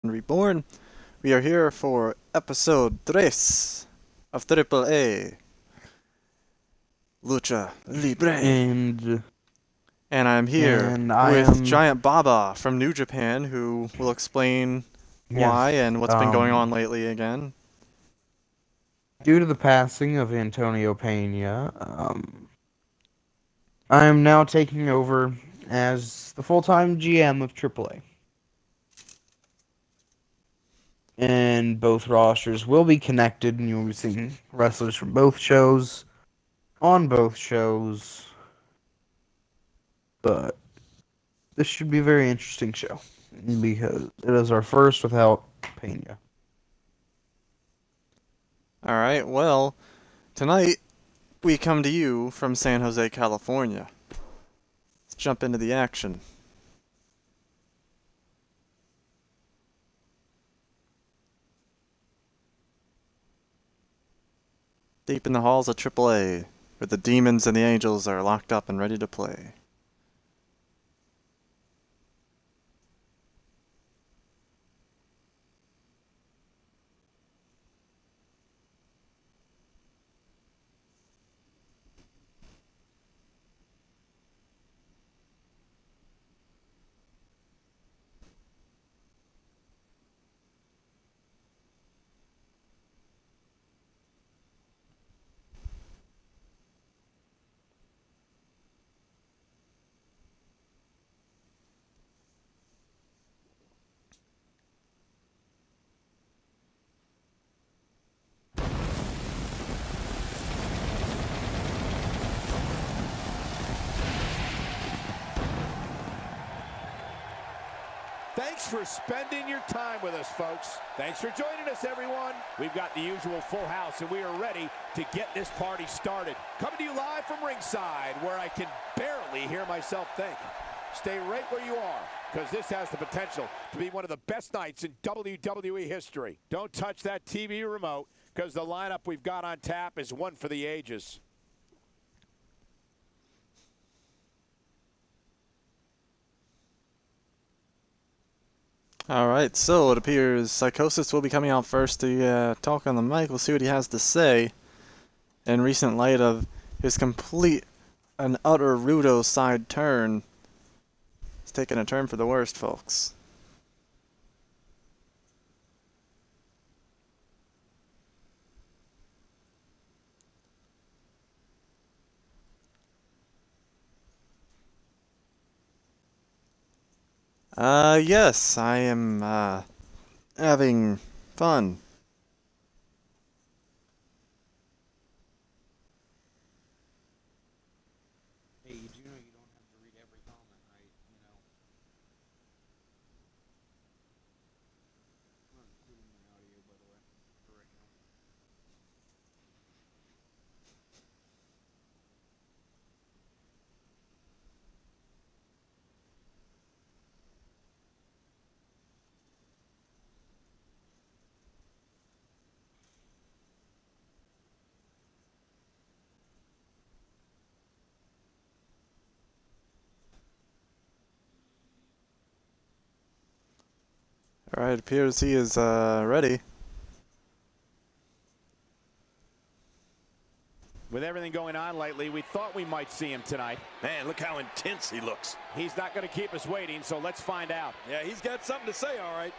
Reborn. We are here for episode 3 of AAA Lucha Libre. And I'm here And I with am, Giant Baba from New Japan, who will explain why yes, and what's been going on lately again. due to the passing of Antonio Pena, I am now taking over as the full-time GM of AAA. And both rosters will be connected, and you'll be seeing wrestlers from both shows on both shows. But this should be a very interesting show because it is our first without Pena. Alright, well, tonight we come to you from San Jose, California. Let's jump into the action. Deep in the halls of AAA, where the demons and the angels are locked up and ready to play. Thanks for spending your time with us, folks. Thanks for joining us, everyone. We've got the usual full house, and we are ready to get this party started. Coming to you live from ringside, where I can barely hear myself think. Stay right where you are, because this has the potential to be one of the best nights in WWE history. Don't touch that TV remote, because the lineup we've got on tap is one for the ages. Alright, so it appears Psychosis will be coming out first to talk on the mic. We'll see what he has to say in recent light of his complete and utter Rudo side turn. It's taking a turn for the worst, folks. Yes, I am, having fun. Hey, you do know you don't have to read every comment, I'm not including my audio, by the way, for right now. Alright, it appears he is, ready. With everything going on lately, we thought we might see him tonight. Man, look how intense he looks. He's not going to keep us waiting, so let's find out. Yeah, he's got something to say, all right.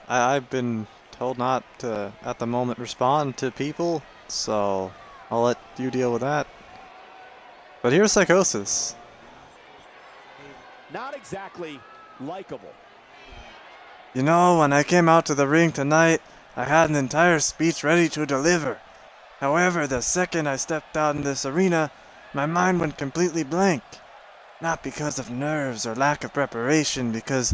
I've been told not to, at the moment, respond to people, so I'll let you deal with that. But here's Psychosis. Not exactly likable. You know, when I came out to the ring tonight, I had an entire speech ready to deliver. However, the second I stepped out in this arena, my mind went completely blank. Not because of nerves or lack of preparation, because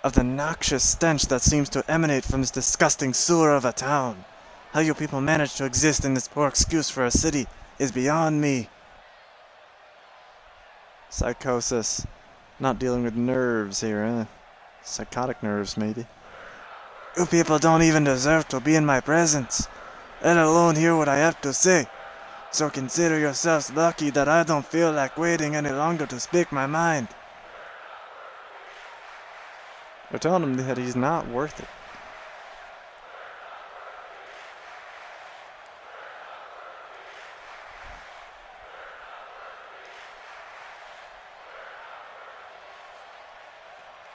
of the noxious stench that seems to emanate from this disgusting sewer of a town. How you people manage to exist in this poor excuse for a city is beyond me. Psychosis. Not dealing with nerves here, eh? Psychotic nerves, maybe. You people don't even deserve to be in my presence, let alone hear what I have to say. So consider yourselves lucky that I don't feel like waiting any longer to speak my mind. They're telling him that he's not worth it.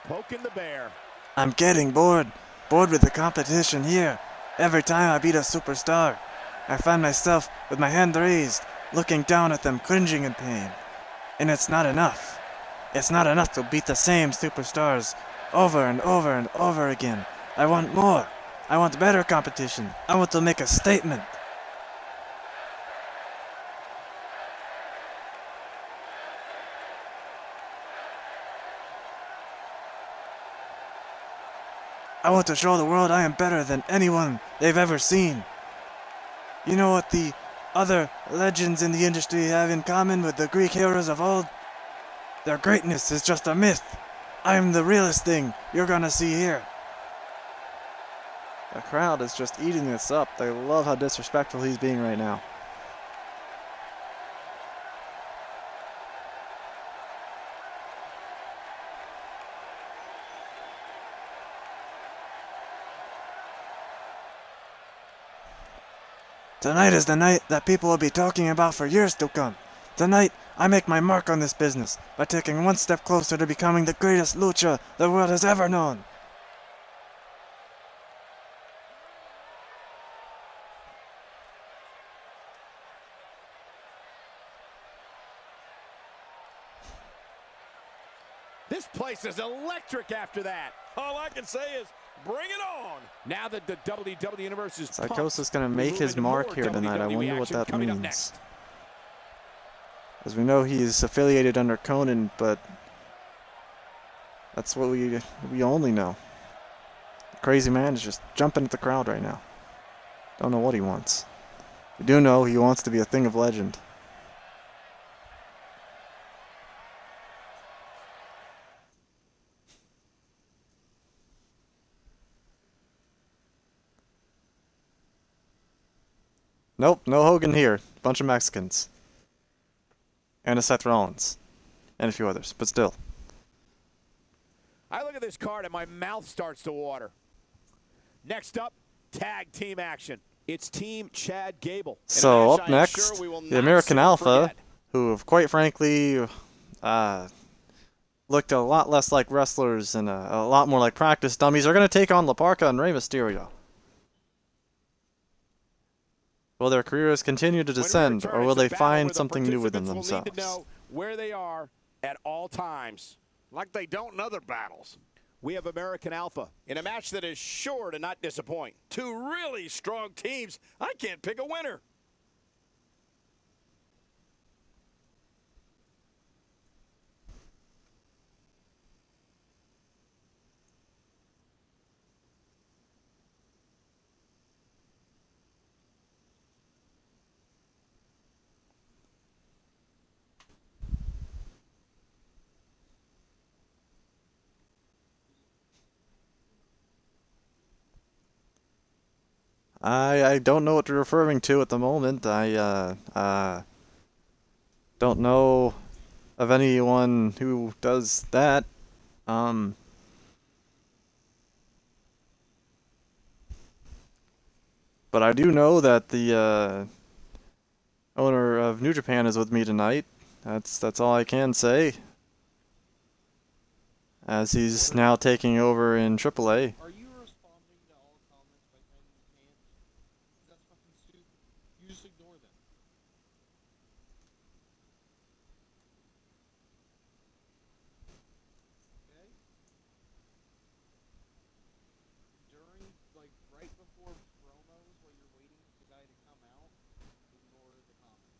Poking the bear. I'm getting bored. Bored with the competition here. Every time I beat a superstar, I find myself with my hand raised, looking down at them, cringing in pain. And it's not enough. It's not enough to beat the same superstars over and over and over again. I want more. I want better competition. I want to make a statement. I want to show the world I am better than anyone they've ever seen. You know what the other legends in the industry have in common with the Greek heroes of old? Their greatness is just a myth. I am the realest thing you're gonna see here. The crowd is just eating this up. They love how disrespectful he's being right now. Tonight is the night that people will be talking about for years to come. Tonight, I make my mark on this business by taking one step closer to becoming the greatest lucha the world has ever known. This place is electric after that. All I can say is, bring it on. Now that the WWE Universe is pumped, Psychosis gonna we make move his into mark more here tonight. I WWE wonder what action that coming up means. next. As we know, he's affiliated under Conan, but that's what we only know. The crazy man is just jumping at the crowd right now. Don't know what he wants. We do know he wants to be a thing of legend. Nope, no Hogan here. Bunch of Mexicans. And a Seth Rollins. And a few others, but still. I look at this card and my mouth starts to water. Next up, tag team action. It's Team Chad Gable. So up next, the American Alpha, who have quite frankly looked a lot less like wrestlers and a lot more like practice dummies, are going to take on La Parka and Rey Mysterio. Will their careers continue to descend, or will they find something new within themselves? Need to know where they are at all times. Like they don't in other battles. We have American Alpha In a match that is sure to not disappoint. Two really strong teams. I can't pick a winner. I don't know what you're referring to at the moment. I don't know of anyone who does that. But I do know that the owner of New Japan is with me tonight. That's all I can say. As he's now taking over in AAA. Are you responding to all comments by saying you can't? That's fucking stupid. You just ignore them. Okay? During, like, right before promos, while you're waiting for the guy to come out, ignore the comments.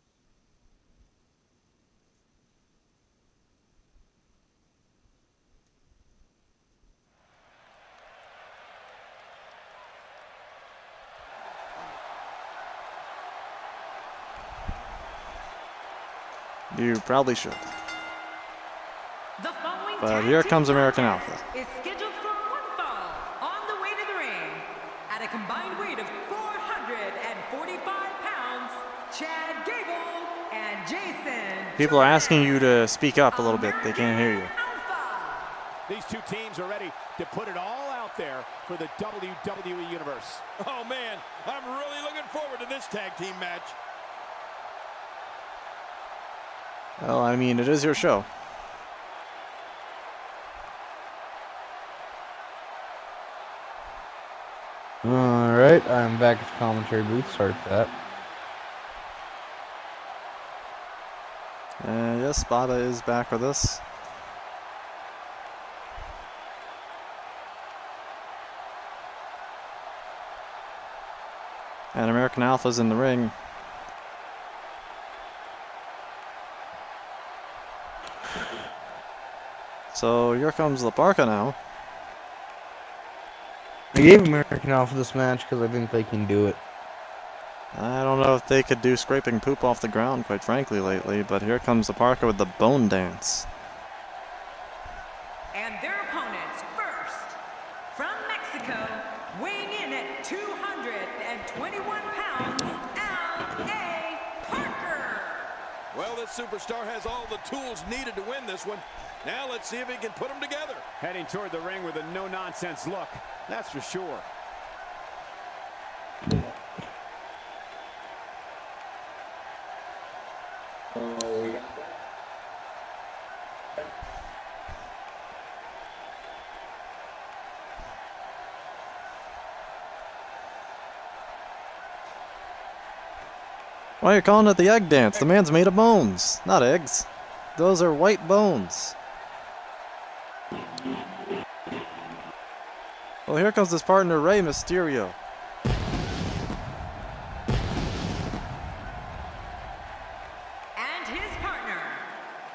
You probably should. But here comes American Alpha. Is scheduled for one fall on the way to the ring. At a combined weight of 445 pounds, Chad Gable and Jason. People are asking you to speak up a little bit. They can't hear you. Alpha. These two teams are ready to put it all out there for the WWE Universe. Oh, man, I'm really looking forward to this tag team match. Well, I mean, it is your show. Alright, I'm back at the commentary booth. Sorry for that. Yes, Spada is back with us. And American Alpha's in the ring. So here comes La Parka now. I gave American Alpha this match because I think they can do it. I don't know if they could do scraping poop off the ground, quite frankly, lately, but here comes La Parka with the bone dance. And their opponents first, from Mexico, weighing in at 221 pounds, A.A. Parker. Well, this superstar has all the tools needed to win this one. Now let's see if he can put them together. Heading toward the ring with a no-nonsense look, that's for sure. Why are you calling it the egg dance? The man's made of bones, not eggs. Those are white bones. Well, here comes his partner, Rey Mysterio. And his partner,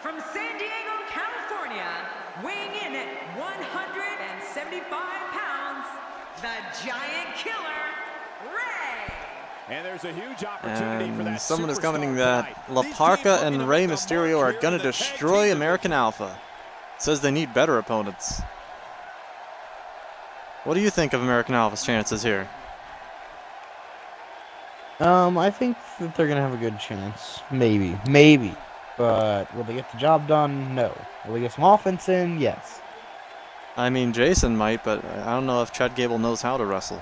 from San Diego, California, weighing in at 175 pounds, the Giant Killer, Rey. And there's a huge opportunity for that. Someone is superstar commenting tonight. that La Parka and Rey Mysterio are going to destroy American Alpha. Says they need better opponents. What do you think of American Alpha's chances here? I think that they're gonna have a good chance. Maybe. But will they get the job done? No. Will they get some offense in? Yes. I mean, Jason might, but I don't know if Chad Gable knows how to wrestle.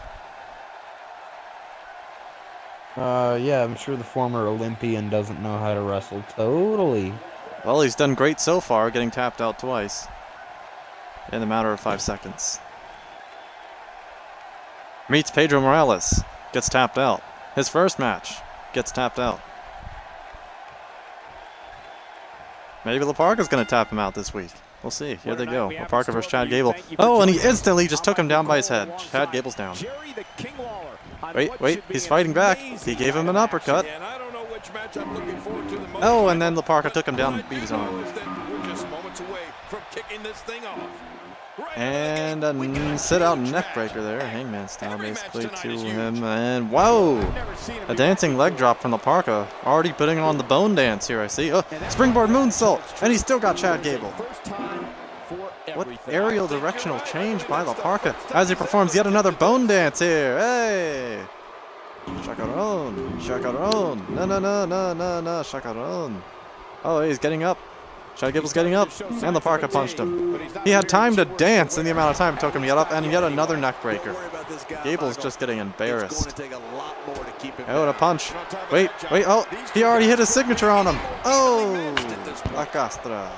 Yeah, I'm sure the former Olympian doesn't know how to wrestle totally. Well, he's done great so far, getting tapped out twice in a matter of 5 seconds. Meets Pedro Morales, gets tapped out. His first match, gets tapped out. Maybe La Parka's going to tap him out this week. We'll see. Here they go. La Parka versus Chad Gable. Oh, and he instantly just took him down by his head. Chad Gable's down. Wait, he's fighting back. He gave him an uppercut. Oh, and then La Parka took him down and beat his arm. And a sit-out neckbreaker there, hangman style basically to him. And whoa! A dancing leg drop from La Parka. Already putting on the bone dance here, I see. Oh, springboard moonsault! And he's still got Chad Gable. What aerial directional change by La Parka as he performs yet another bone dance here. Hey! Chacaron, chacaron. No, chacaron. Oh, he's getting up. Chad Gable's getting up, and La Parka punched him. He had time to dance in the amount of time it took him to get up, and yet another neck breaker. Gable's just getting embarrassed. Oh, and a punch. Wait, oh, he already hit his signature on him. Oh, La Castra.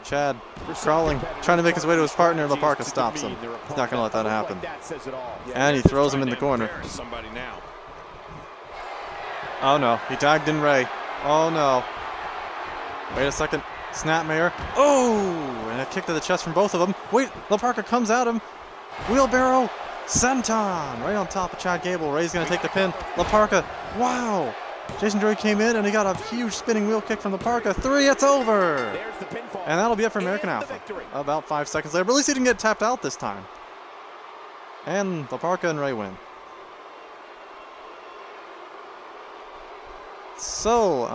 Chad crawling, trying to make his way to his partner. La Parka stops him. He's not going to let that happen. And he throws him in the corner. Oh no, he tagged in Rey. Oh no. Wait a second. Snapmare. Oh! And a kick to the chest from both of them. Wait, La Parka comes at him. Wheelbarrow. Senton! Right on top of Chad Gable. Rey's going to take the pin. La Parka. Wow! Jason Joy came in and he got a huge spinning wheel kick from La Parka. 3, it's over! And that'll be it for American Alpha. About 5 seconds later, but at least he didn't get tapped out this time. And La Parka and Rey win. So,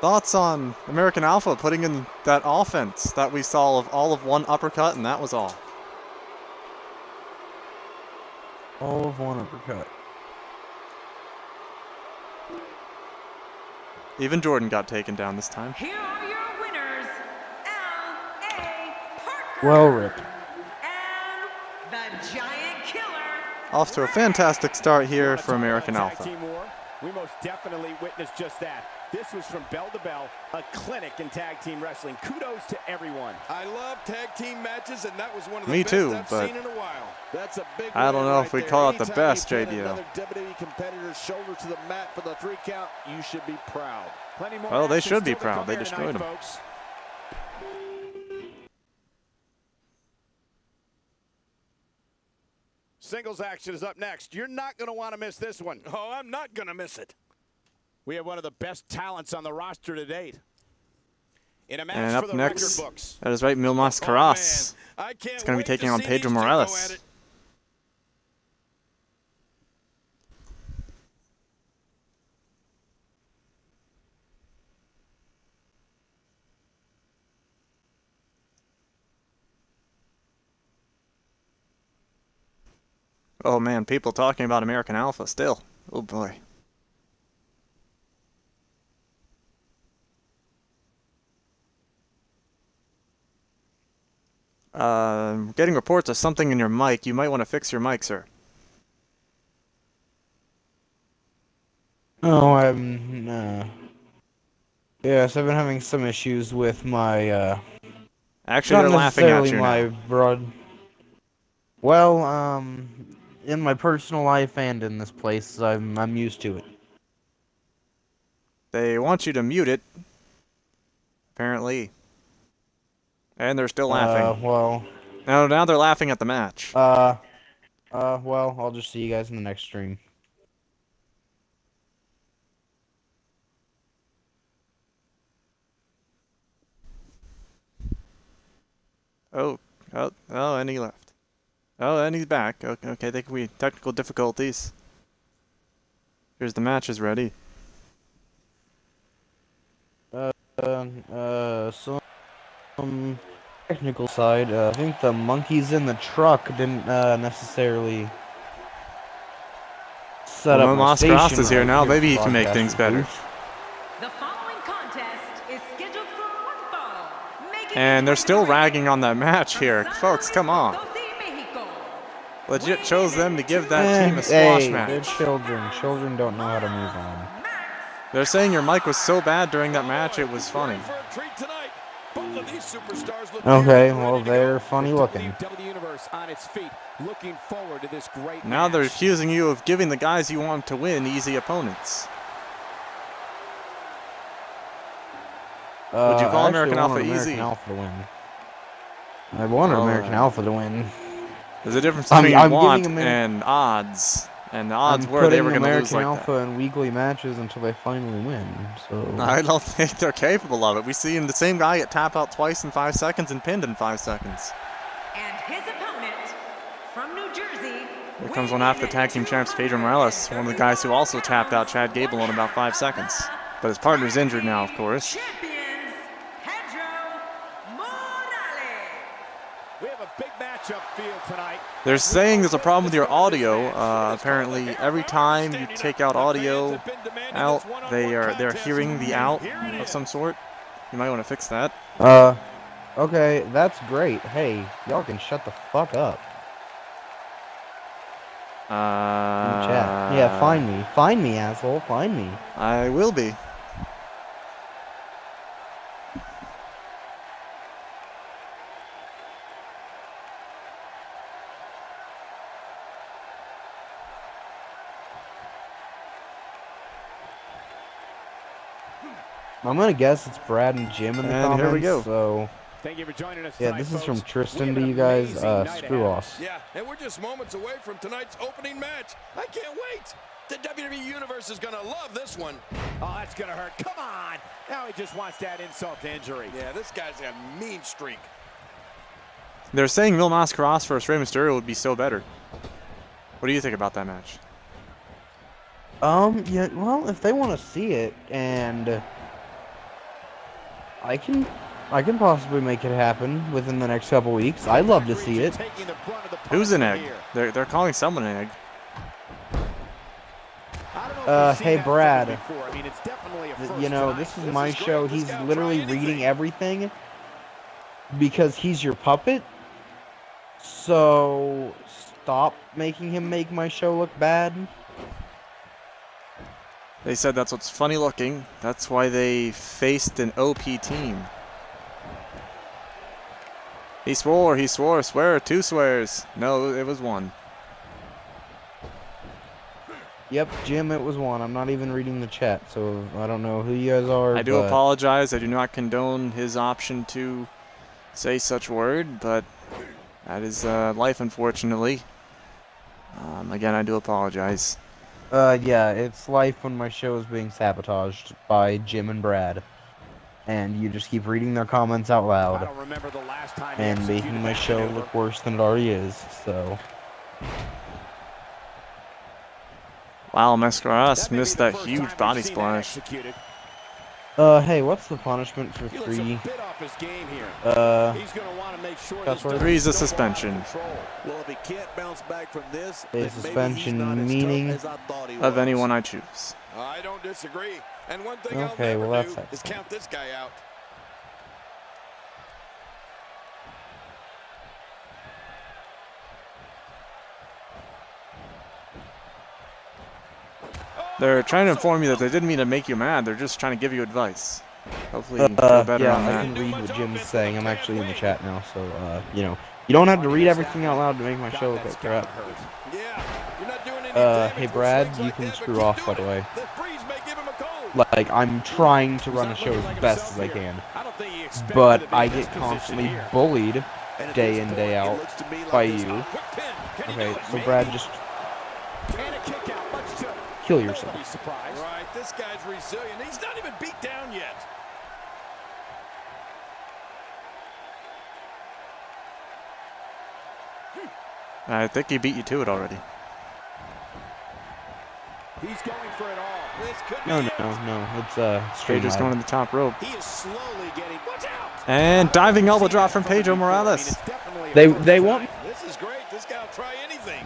thoughts on American Alpha putting in that offense that we saw of all of one uppercut, and that was all. All of one uppercut. Even Jordan got taken down this time. Here are your Well, rip. And the Giant Killer. Off to a fantastic start here for American Alpha. We most definitely witnessed just that. This was from bell to bell, a clinic in tag team wrestling. Kudos to everyone. I love tag team matches, and that was one of the Me best too, I've but seen in a while. That's a big I don't win know right if we there. call it the Anytime best, you pin JBL. another WWE competitor's shoulder to the mat for the 3 count, you should be proud. Plenty more Well, they action should be still to proud. come They here destroyed tonight, him. folks. Singles action is up next. You're not going to want to miss this one. Oh, I'm not going to miss it. We have one of the best talents on the roster to date. In a match And for up the next, record books. that is right, Mil Oh, Mascaras. man. I can't It's going to be wait taking to on see Pedro these two go Morales. at it. Oh man, people talking about American Alpha still. Oh boy. Getting reports of something in your mic. You might want to fix your mic, sir. Oh, yes, I've been having some issues with my, Actually, they're not laughing at necessarily you my now. broad. Well, in my personal life and in this place, I'm used to it. They want you to mute it. Apparently. And they're still laughing. Well, Now they're laughing at the match. well, I'll just see you guys in the next stream. Oh, and he left. Oh, and he's back. Okay, think we technical difficulties. Here's the match is ready. Some technical side, I think the monkeys in the truck didn't necessarily set up my station Mascaras is here right now. for Maybe he the can make things broadcast better. booth. The following contest is scheduled for one fall. Making And they're his way still to the ring ragging on that match from here. San Folks, Luis come on. Potosí, Mexico. Legit chose them to give that team a squash Hey, they're match. children. Children don't know how to move on. They're saying your mic was so bad during that match, it was funny. For a treat tonight. Both of these superstars look Okay, ready well, to go. they're funny looking. WWE Universe on its feet, looking forward to this great Now they're match. accusing you of giving the guys you want to win easy opponents. Would you call I American actually Alpha wanted easy? American Alpha to win. I wanted American Alpha to win. There's a difference I'm between giving want Amer- and odds. And the odds I'm were they putting were going to lose American like Alpha that. in weekly matches until they finally win. So I don't think they're capable of it. We see the same guy get tap out twice in 5 seconds and pinned in 5 seconds. And his opponent from New Jersey. Here comes one after the tag team champs, Pedro Morales, one of the guys who also tapped out Chad Gable in about 5 seconds. But his partner's injured now, of course. Champions, Pedro Morales. We have a big matchup field tonight. They're saying there's a problem with your audio. Apparently, every time you take out audio out, they're hearing the out of some sort. You might want to fix that. okay, that's great. Hey, y'all can shut the fuck up. In the chat. Yeah, find me. Find me, asshole. Find me. I will be. I'm gonna guess it's Brad and Jim in the And comments. here we go. So Thank you for joining us yeah, tonight, this is from folks. Tristan We to have you an guys. amazing night Screw ahead of off. us. Yeah, and we're just moments away from tonight's opening match. I can't wait. The WWE Universe is going to love this one. Oh, that's going to hurt. Come on. Now he just wants that insult to injury. Yeah, this guy's got a mean streak. They're saying Mil Mascaras versus Rey Mysterio would be so better. What do you think about that match? Yeah, well, if they want to see it, and I can possibly make it happen within the next couple weeks. I'd love to see it. Taking the brunt of the Who's an egg? here. They're calling someone an egg. I don't know if we've Hey, seen that Brad. before. I mean, it's definitely a first You know, tonight. this is my show. He's literally reading everything. Because he's your puppet? So stop making him make my show look bad? They said that's what's funny looking. That's why they faced an OP team. He swore, swear, 2 swears. No, it was 1. Yep, Jim, it was 1. I'm not even reading the chat, so I don't know who you guys are. I do apologize. I do not condone his option to say such word, but that is life, unfortunately. Again, I do apologize. Yeah, it's life when my show is being sabotaged by Jim and Brad. And you just keep reading their comments out loud. I don't remember the last time he And executed making my that show maneuver. look worse than it already is, so... Wow, Mascaras That may be missed the that first huge time body we've seen that splash. executed. Hey, what's the punishment for He looks a 3? bit off his game here. He's going to want to make sure That's this what- doesn't 3's a snowball out of suspension. control. Well, if he can't bounce back from this, A then maybe he's suspension not as meaning- tough as I thought he Of was. anyone I choose. I don't disagree. And one thing Okay, I'll well, never that's do is excellent. count this guy out. They're trying to inform you that they didn't mean to make you mad. They're just trying to give you advice. Hopefully, you feel better yeah, on I that. can read what Jim's saying. I'm actually in the chat now, so, you know. You don't have to read everything out loud to make my show look like crap. Yeah, you're not doing any Hey Brad, damage with you swings can like that, screw but off, keep by the doing way. it. The freeze may give him a cold. Like, I'm trying to run a show as best as I can. I don't think he expected But to be I in this get position constantly here. bullied And at day this in, point, day it out looks to me like by this- you. Quick pin. Can he Okay, do it? so Maybe. Brad, just And a kick out, much to kill yourself. nobody's surprise. Right, this guy's resilient. He's not even beat down yet. I think he beat you to it already. He's going for it all. This could be No, it. it's straight Pedro's going to the top rope. He is slowly getting. Watch out! And diving elbow drop from Pedro Morales. They want This is great. This guy will try anything.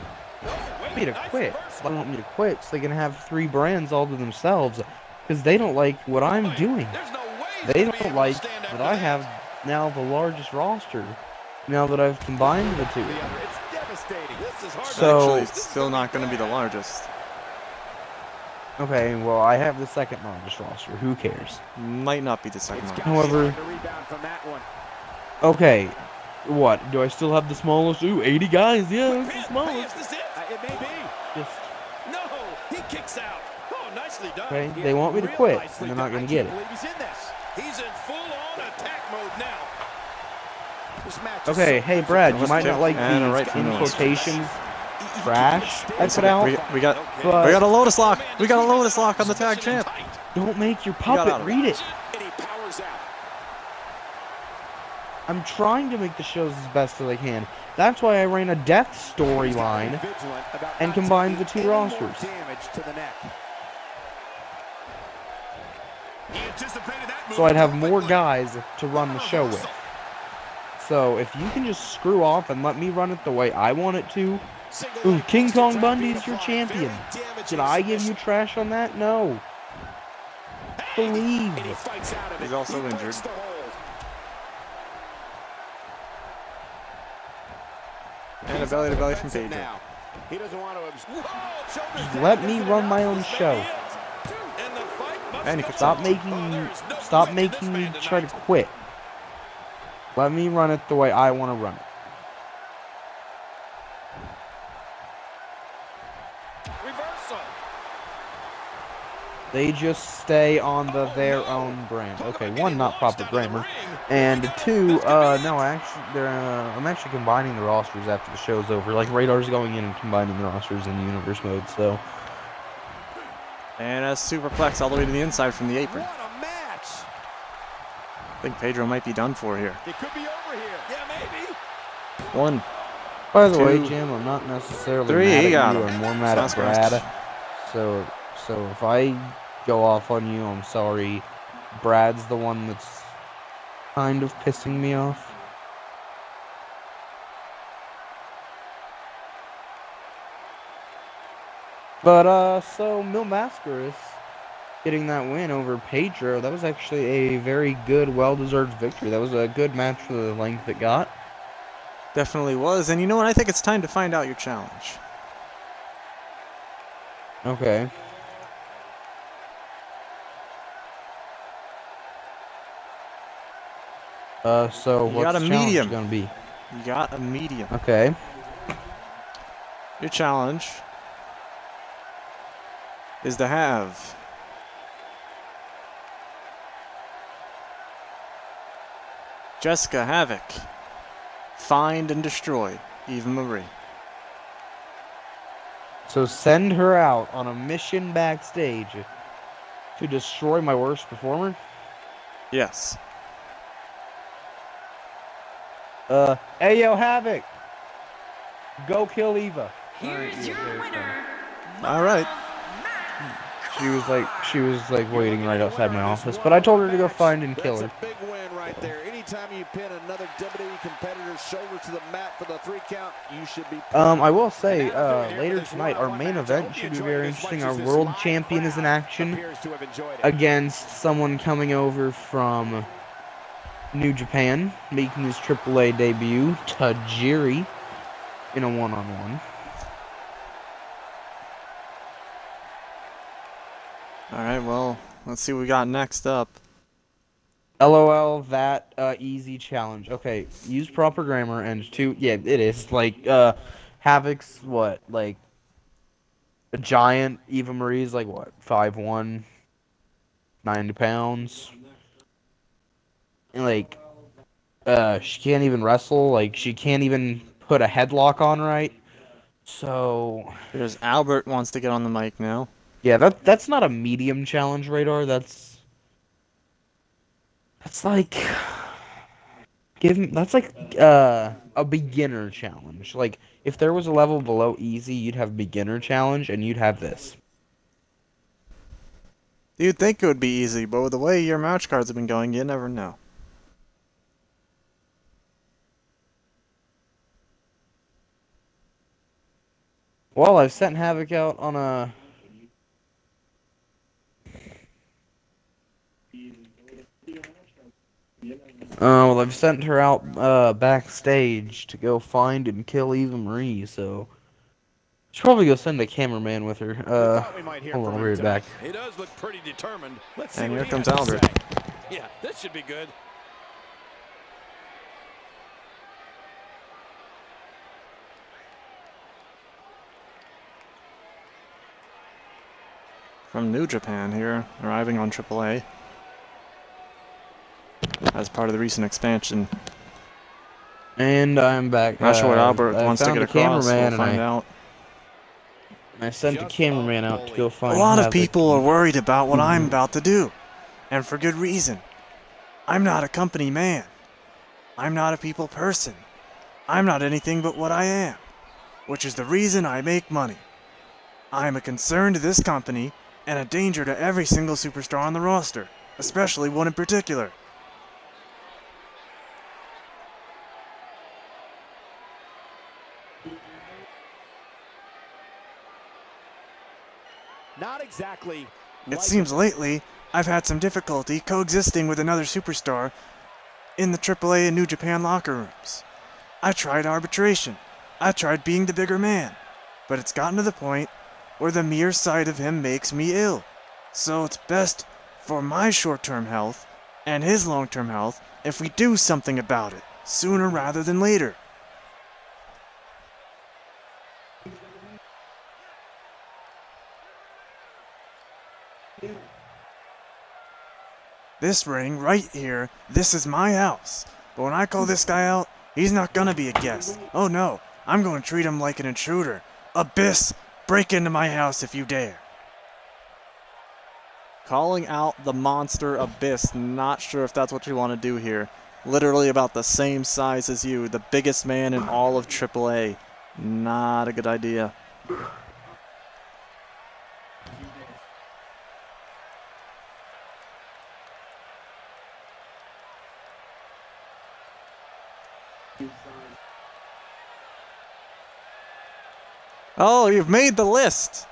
me to quit. They want me to quit so they can have 3 brands all to themselves. Because they don't like what I'm doing. There's no way he's They gonna be don't able to like stand that after I have now the largest roster. Now that I've combined the 2. It's devastating. This is hard. So- Actually, it's still not going to be the largest. Okay, well, I have the 2nd largest roster. Who cares? Might not be the second It's one. got However- to rebound from that one. Okay, what? Do I still have the smallest? Ooh, 80 guys. Yeah, Pin. it's the Hey, smallest. is this it? It may be. Just, No, he kicks out. Oh, nicely done. okay, Yeah, they want me to real quit, nicely and they're not done. going to get I it. can't believe he's in this. He's in full-on attack mode now. This match is Okay, so hey Brad, you Let's might kick not like and a the right from in Lewis. quotations trash I put out, We got but we got a Lotus Lock. We got a Lotus Lock on the tag champ. don't make your got out puppet of read it. And he powers out. I'm trying to make the shows as best as I can. That's why I ran a death storyline Vigilant about and not combined the taking 2 any more rosters. damage to the neck. He anticipated that move So I'd have more perfectly. guys to run the show with. So if you can just screw off and let me run it the way I want it to. Ooh, King Kong Bundy's your champion. Did I give you trash on that? No. Believe. And he fights out of it. He's also He breaks injured. the hold. And a belly to belly from Defensive Pedro. now. He doesn't want to. Just let me run my own show. And the fight must And he go could Stop on. making Oh, there is no stop quitting this making me man try to tonight. quit. Let me run it the way I want to run it. Reversal. They just stay on their own brand. Okay, 1, not proper grammar, and 2, no, I'm actually combining the rosters after the show's over. Like Radar's going in and combining the rosters in the universe mode. So And a superplex all the way to the inside from the apron. What a match! I think Pedro might be done for here. It could be over here. Yeah, maybe. 1, by the way, 2, Jim, I'm not necessarily 3, mad he at got you. him. I'm more mad at Sounds good. Brad. So if I go off on you, I'm sorry. Brad's the one that's kind of pissing me off. But so Mil Mascaris, getting that win over Pedro. That was actually a very good, well-deserved victory. That was a good match for the length it got. Definitely was. And you know what? I think it's time to find out your challenge. Okay. So You what's got a the challenge medium. gonna be? You got a medium. Okay. Your challenge is to have Jessica Havoc find and destroy Eva Marie. So send her out on a mission backstage to destroy my worst performer? Yes. Hey yo, Havoc! Go kill Eva. Here's your winner. All right. She was like waiting right outside my office, but I told her to go find and kill her. That's a big win right there. Anytime you pin another WWE competitor's shoulder to the mat for the 3 count, you should be. I will say, later tonight, our main event should be very interesting. Our world champion is in action against someone coming over from New Japan, making his AAA debut, Tajiri, in a one-on-one. All right, well, let's see what we got next up. LOL, that easy challenge. Okay, use proper grammar and 2, yeah, it is. Like, Havoc's what? Like, a giant. Eva Marie's like what? 5'1", 90 pounds. And like, she can't even wrestle. Like, she can't even put a headlock on right. So, There's Albert wants to get on the mic now. yeah, that's not a medium challenge, Radar. That's like that's like a beginner challenge. Like if there was a level below easy, you'd have beginner challenge and you'd have this. You'd think it would be easy, but with the way your match cards have been going, you never know. Well, I've sent Havoc out on a well, I've sent her out backstage to go find and kill Eva Marie, so should probably go send a cameraman with her. Hold on, I'll be right back. He does look pretty determined. Let's see And what here he comes has to Albert. say. Yeah, this should be good. From New Japan here, arriving on AAA as part of the recent expansion. And I'm back. Not sure what Albert I wants to found get the across. We'll cameraman, find and out. I sent the cameraman out to go find A lot of Havoc. people are worried about what I'm about to do, and for good reason. I'm not a company man. I'm not a people person. I'm not anything but what I am, which is the reason I make money. I am a concern to this company and a danger to every single superstar on the roster, especially one in particular. Not exactly. It seems lately I've had some difficulty coexisting with another superstar in the AAA and New Japan locker rooms. I tried arbitration. I tried being the bigger man. But it's gotten to the point where the mere sight of him makes me ill. So it's best for my short-term health and his long-term health if we do something about it, sooner rather than later. This ring right here, this is my house. But when I call this guy out, he's not gonna be a guest. Oh no, I'm gonna treat him like an intruder. Abyss, break into my house if you dare. Calling out the monster Abyss, not sure if that's what you want to do here. Literally about the same size as you, the biggest man in all of AAA. Not a good idea. Oh, you've made the list.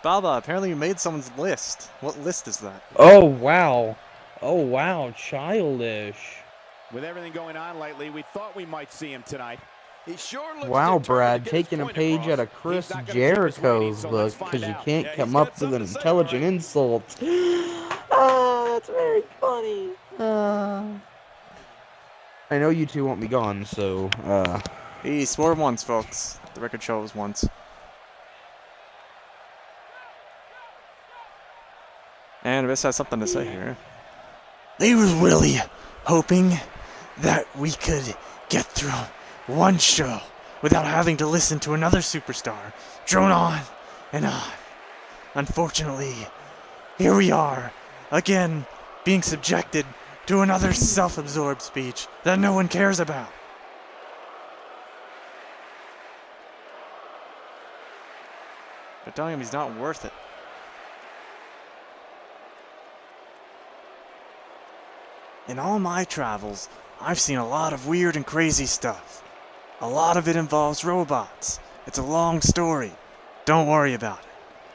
Baba, apparently you made someone's list. What list is that? Oh, wow. Oh, wow. Childish. With everything going on lately, we thought we might see him tonight. He sure looks Wow, determined Brad, to get his taking a point page across. out of Chris He's not gonna keep us waiting, Jericho's so book let's find because you out. can't Yeah, come he's up got with an something to say, intelligent all right. insult. Ah, that's very funny. I know you two want me gone, so, He swore once, folks. The record shows once. And Abyss has something to say here. They was really hoping that we could get through one show without having to listen to another superstar drone on and on. Unfortunately, here we are, again, being subjected to another self-absorbed speech that no one cares about. They're telling him he's not worth it. In all my travels, I've seen a lot of weird and crazy stuff. A lot of it involves robots. It's a long story. Don't worry about it.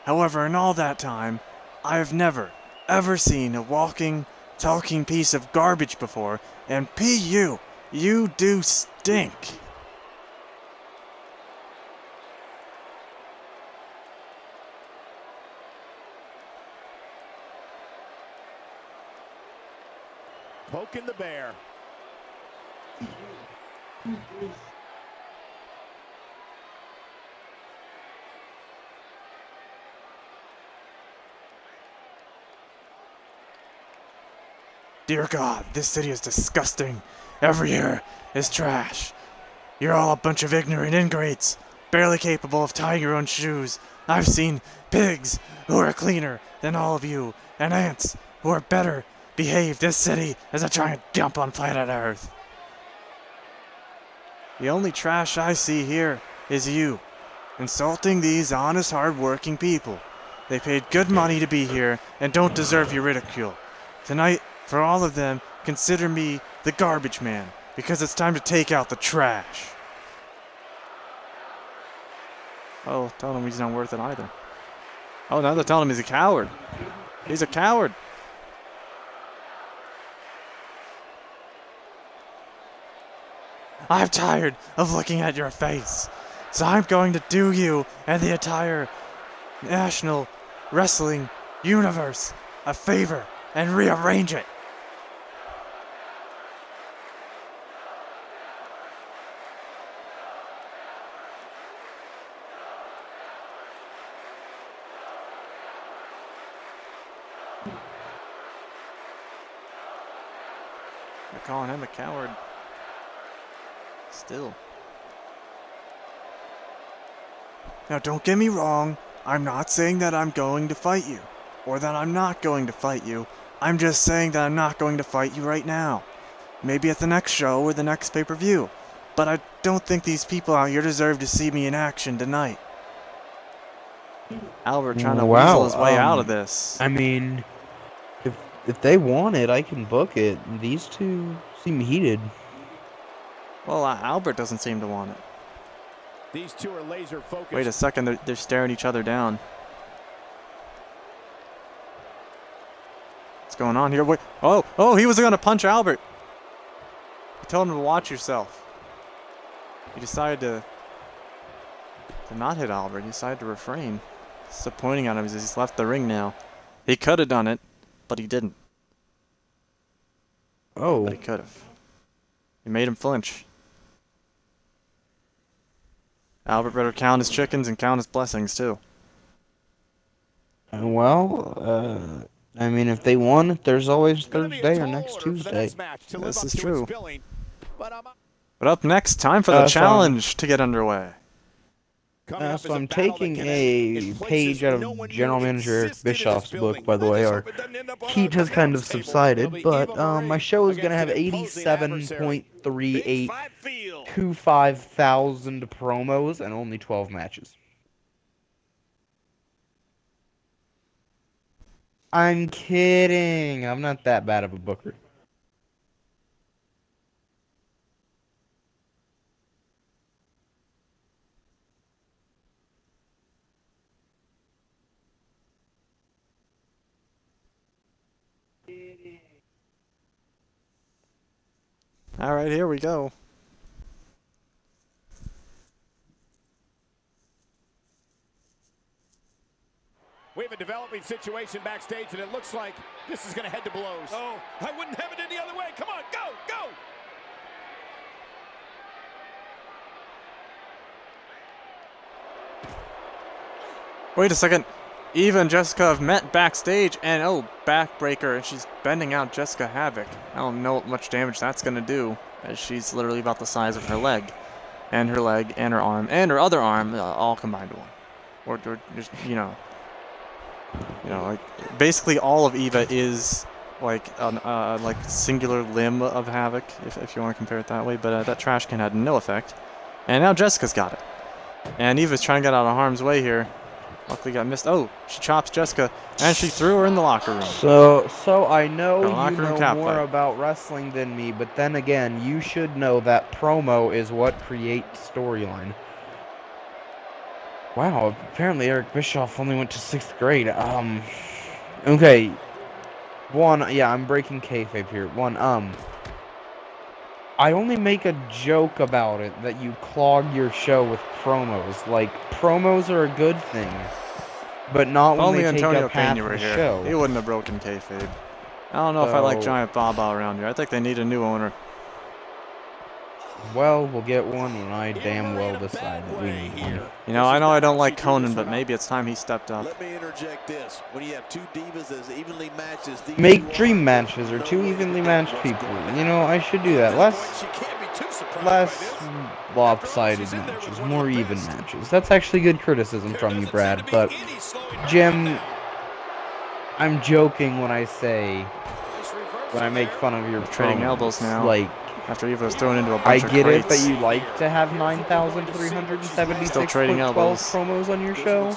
However, in all that time, I have never, ever seen a walking, talking piece of garbage before, and P.U., you do stink. Poking the bear. Dear God, this city is disgusting. Every year is trash. You're all a bunch of ignorant ingrates, barely capable of tying your own shoes. I've seen pigs who are cleaner than all of you, and ants who are better behaved. This city is a giant dump on planet Earth. The only trash I see here is you, insulting these honest, hard-working people. They paid good money to be here and don't deserve your ridicule. Tonight, for all of them, consider me the garbage man, because it's time to take out the trash. Oh, tell him he's not worth it either. Oh, now they're telling him he's a coward. He's a coward. I'm tired of looking at your face, so I'm going to do you and the entire National Wrestling Universe a favor and rearrange it. They're calling him a coward. Still. Now don't get me wrong, I'm not saying that I'm going to fight you, or that I'm not going to fight you. I'm just saying that I'm not going to fight you right now. Maybe at the next show or the next pay-per-view. But I don't think these people out here deserve to see me in action tonight. Albert trying to weasel his way out of this. I mean, if they want it, I can book it. These two seem heated. Well, Albert doesn't seem to want it. These two are laser focused. Wait a second, they're staring each other down. What's going on here? Wait, oh, he was going to punch Albert. He told him to watch yourself. He decided to not hit Albert. He decided to refrain. So pointing at him as he's left the ring now. He could have done it, but he didn't. Oh. But he could have. He made him flinch. Albert better count his chickens and count his blessings, too. Well, I mean, if they want it, there's always Thursday or next Tuesday. This is true. But up next, time for the challenge to get underway. So I'm taking a page out of General Manager Eric Bischoff's book, by the way. Our heat has kind of subsided, but my show is going to have 87.3825 thousand promos and only 12 matches. I'm kidding. I'm not that bad of a booker. All right, here we go. We have a developing situation backstage, and it looks like this is going to head to blows. Oh, I wouldn't have it any other way. Come on, go, go! Wait a second. Eva and Jessica have met backstage, and oh, backbreaker, and she's bending out Jessica Havoc. I don't know what much damage that's going to do, as she's literally about the size of her leg, and her arm, and her other arm, all combined to one. Or just, like basically all of Eva is like a like singular limb of Havoc, if you want to compare it that way. But that trash can had no effect, and now Jessica's got it, and Eva's trying to get out of harm's way here. Luckily got missed. Oh, she chops Jessica, and she threw her in the locker room. So I know you know more fight. about wrestling than me, but then again, you should know that promo is what creates storyline. Wow, apparently Eric Bischoff only went to 6th grade. Okay. I'm breaking kayfabe here. I only make a joke about it that you clog your show with promos. Like, promos are a good thing, but not when Only they take Antonio up half Pena were the here. show. He wouldn't have broken kayfabe. I don't know if I like Giant Baba around here. I think they need a new owner. Well, we'll get one when I damn well decide that we need one. You know, I know I don't like Conan, but maybe it's time he stepped up. Let me interject this. When you have two divas as evenly matched as these Make dream matches or two evenly matched people. You know, I should do that. Less lopsided matches, more even matches. That's actually good criticism from you, Brad. But, Jim, I'm joking when I make fun of your Trading promos. elbows now. Like, After Eva was thrown into a I bunch of get it crates. that you like to have 9,376 Still trading elbows. promos on your show.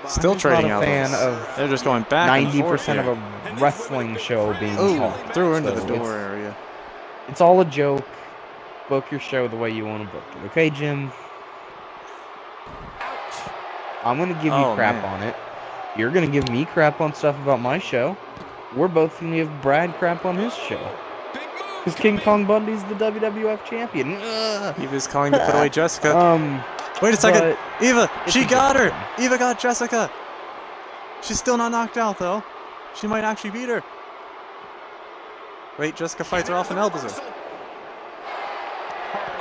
Still I'm just trading not a elbows. fan of They're just going back and forth 90% of here. a wrestling show being Ooh, talked. threw her into So the door area. It's all a joke. Book your show the way you want to book it. Okay, Jim? I'm going to give you crap on it. You're going to give me crap on stuff about my show. We're both going to give Brad crap on his show. Because King Kong Bundy's the WWF champion. Eva's calling to put away Jessica. Wait a second. Eva, she got her. Eva got Jessica. She's still not knocked out, though. She might actually beat her. Wait, Jessica fights her off and elbows her.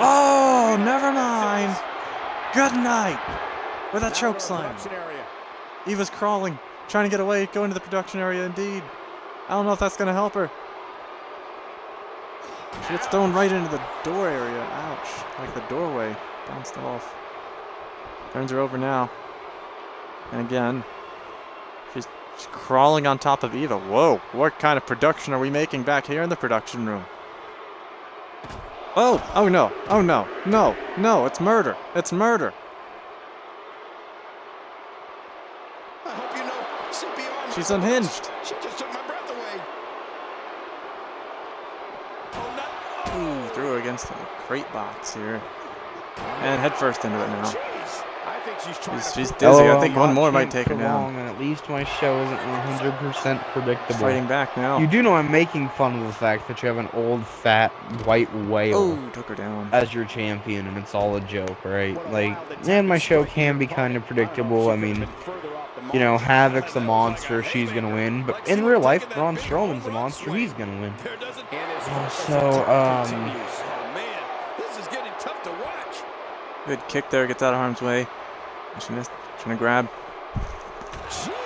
Oh, never mind. Good night. With a choke slam. Eva's crawling, trying to get away, go into the production area indeed. I don't know if that's going to help her. She gets thrown right into the door area. Ouch. Like the doorway. Bounced off. Turns her over now. And again. She's crawling on top of Eva. Whoa. What kind of production are we making back here in the production room? Oh. Oh no. Oh no. No. No. It's murder. It's murder. I hope you know CPR. She's unhinged. She just took my breath away. Ooh, threw her against the crate box here. And head first into it now. She's dizzy. I think one more might take her down. And at least my show isn't 100% predictable. Fighting back now. You do know I'm making fun of the fact that you have an old, fat, white whale Oh, took her down. as your champion, and it's all a joke, right? Like, and my show can be kind of predictable. I mean, you know, Havoc's a monster, she's gonna win. But in real life, Braun Strowman's a monster, he's gonna win. Good kick there, gets out of harm's way. She missed, trying to grab.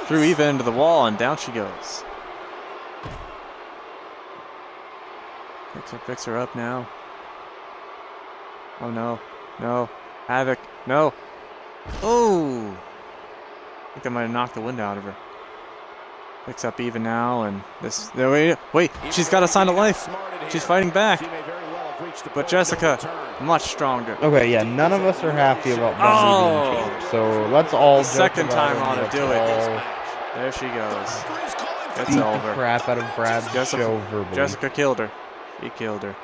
Threw Eva into the wall, and down she goes. Picks her up now. Oh no, no. Havoc, no. Oh! I think I might have knocked the wind out of her. Picks up Eva now, and this. Wait, she's got a sign of life. She's fighting back. But Jessica, much stronger. Okay, yeah, none of us are happy about Bundy being champ, so let's all second joke time about on it. to do it. There she goes. It's Beat the over. crap out of Brad's show verbally. Jessica killed her. She killed her.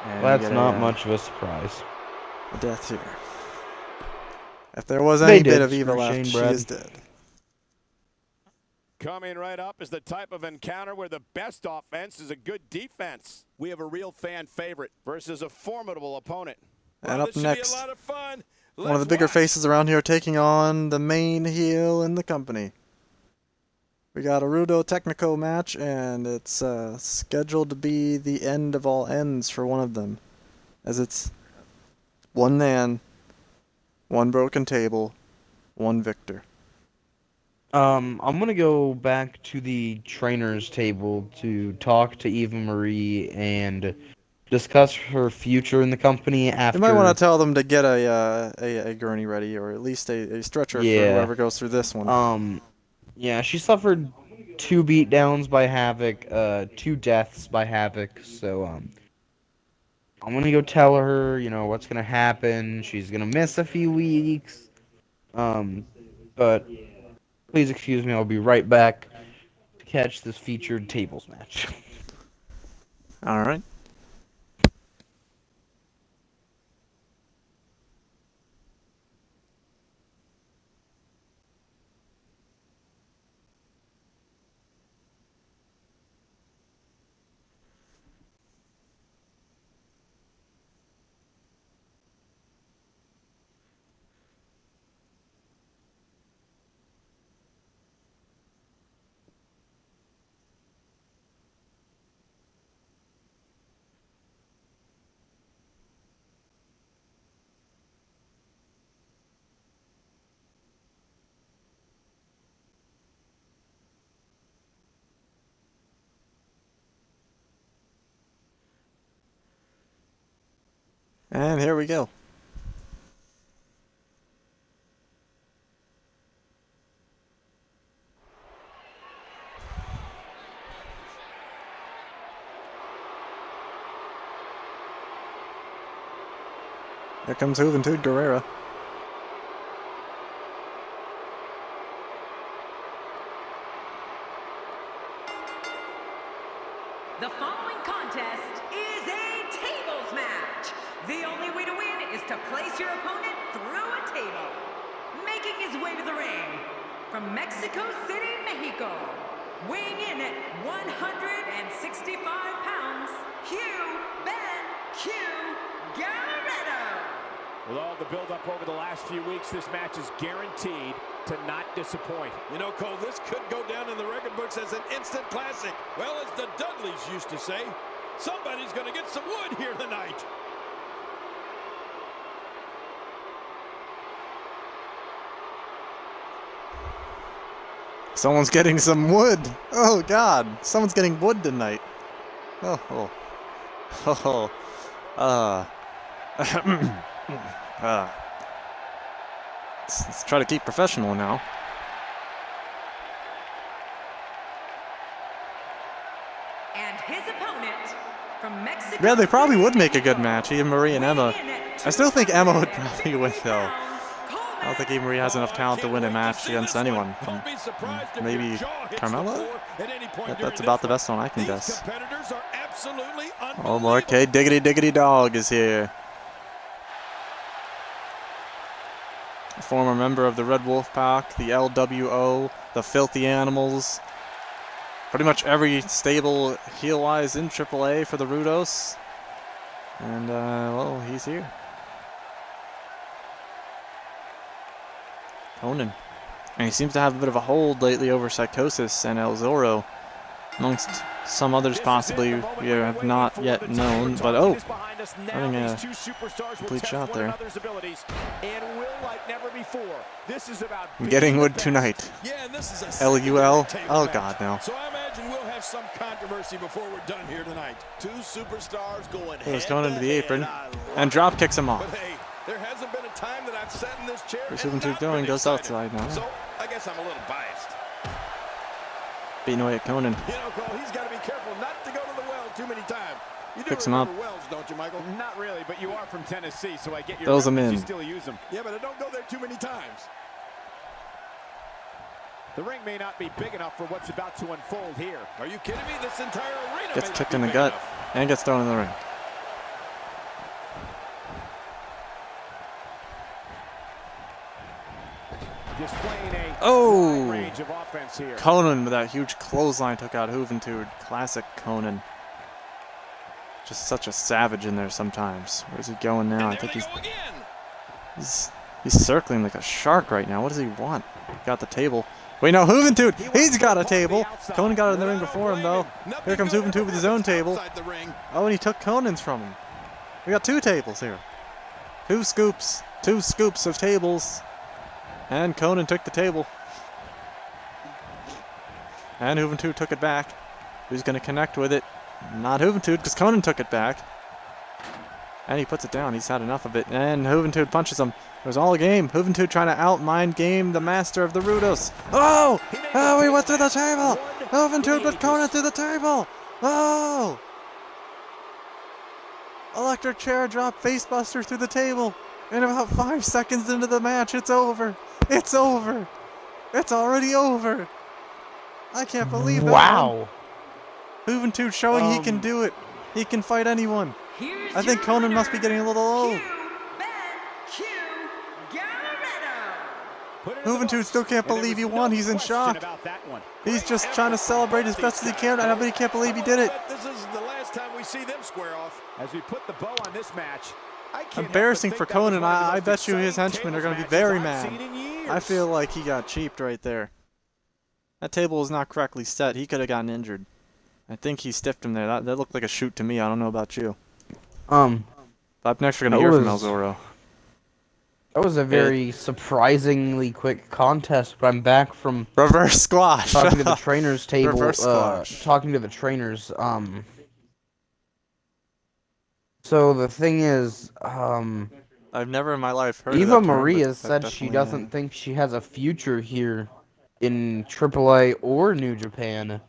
And That's not much of a surprise. A death here. If there was any bit of Eva left, Shane she Brad. is dead. Coming right up is the type of encounter where the best offense is a good defense. We have a real fan favorite versus a formidable opponent. And Well, up this next, should be a lot of fun. one of the Let's bigger watch. faces around here taking on the main heel in the company. We got a Rudo Technico match, and it's scheduled to be the end of all ends for one of them. As it's one man, one broken table, one victor. I'm gonna go back to the trainer's table to talk to Eva Marie and discuss her future in the company after. You might want to tell them to get a gurney ready, or at least a stretcher for whoever goes through this one. Yeah, she suffered 2 beatdowns by Havoc, 2 deaths by Havoc, so, I'm gonna go tell her, what's gonna happen. She's gonna miss a few weeks, but please excuse me, I'll be right back to catch this featured tables match. Alright. And here we go. Here comes Juventud Guerrera. The following contest is a tables match. The only way to win is to place your opponent through a table. Making his way to the ring from Mexico City, Mexico, weighing in at 165 pounds, Ben Q Guerrero. With all the build-up over the last few weeks, this match is guaranteed to not disappoint. You know, Cole, this could go down in the record books as an instant classic. Well, as the Dudleys used to say, somebody's going to get some wood here tonight. Someone's getting some wood. Oh God, someone's getting wood tonight. Oh. Let's try to keep professional now. And his opponent from Mexico. Yeah, they probably City, would make a Mexico, good match. Eva Marie and Emma. weighing in at I still think Emma would 250 probably win though. pounds, I don't think Eva Marie has enough talent to win a match against anyone. Don't be surprised if Maybe your jaw hits the Carmella? floor at any point during That's this about the one. best one I can These guess. competitors are absolutely Oh, okay, Diggity Diggity Dog is here. A former member of the Red Wolf Pack, the LWO, the Filthy Animals. Pretty much every stable heel-wise in AAA for the Rudos. And, well, he's here. Conan. And he seems to have a bit of a hold lately over Psychosis and El Zorro, amongst some others possibly we have not yet known. But oh, having a complete shot there. Getting wood tonight. Yeah, and this is a LUL. table Oh match. God, no. So I imagine we'll have some controversy before we're done here tonight. Two superstars going He was head going to into the head. apron I love and drop kicks him But off. hey, there hasn't been a time that I've sat in this chair Where's and Juventud not going? been Goes excited. outside now. So I guess I'm a little biased. Beating away at Conan. You know, Cole, he's got to be careful not to go to the well too many times. You do Picks him up. remember wells, don't you, Michael? Not really, but you are from Tennessee, so I get your Throws him reference. You in. still use them. Yeah, but I don't go there too many times. The ring may not be big enough for what's about to unfold here. Are you kidding me? This entire arena Gets may kicked not in be the big gut enough. and gets thrown in the ring. Displaying a Oh! wide range of offense here. Conan with that huge clothesline took out Juventud. Classic Conan. Just such a savage in there sometimes. Where's he going now? I think he's circling like a shark right now. What does he want? Got the table. Wait, no, Juventud! He's got a table! Conan got it in the ring before him, though. Here comes Juventud with his own table. Oh, and he took Conan's from him. We got 2 tables here. 2 scoops. 2 scoops of tables. And Conan took the table. And Juventud took it back. Who's going to connect with it? Not Juventud, because Conan took it back. And he puts it down. He's had enough of it. And Juventud punches him. It was all a game. Juventud trying to out-mind game the master of the Rudos. Oh! Oh, he went through the table! Juventud put Conan through the table! Oh! Electric chair drop facebuster through the table. And about 5 seconds into the match, it's over. It's over. It's already over. I can't believe that. Wow. Juventud showing he can do it. He can fight anyone. I think Conan must be getting a little old. Juventud still can't believe he won. He's in shock. He's just trying to celebrate as best as he can, but he can't believe he did it. This is the last time we see them square off. As we put the bow on this match, Embarrassing for Conan. I bet you his henchmen are going to be very mad. I feel like he got cheaped right there. That table was not correctly set. He could have gotten injured. I think he stiffed him there. That looked like a shoot to me. I don't know about you. Up next, we're going to hear from El Zorro. That was a very surprisingly quick contest, but I'm back from reverse squash. Talking to the trainers table. Reverse squash. Talking to the trainers. So the thing is, I've never in my life heard Eva of that term, Maria said she doesn't think she has a future here in AAA or New Japan,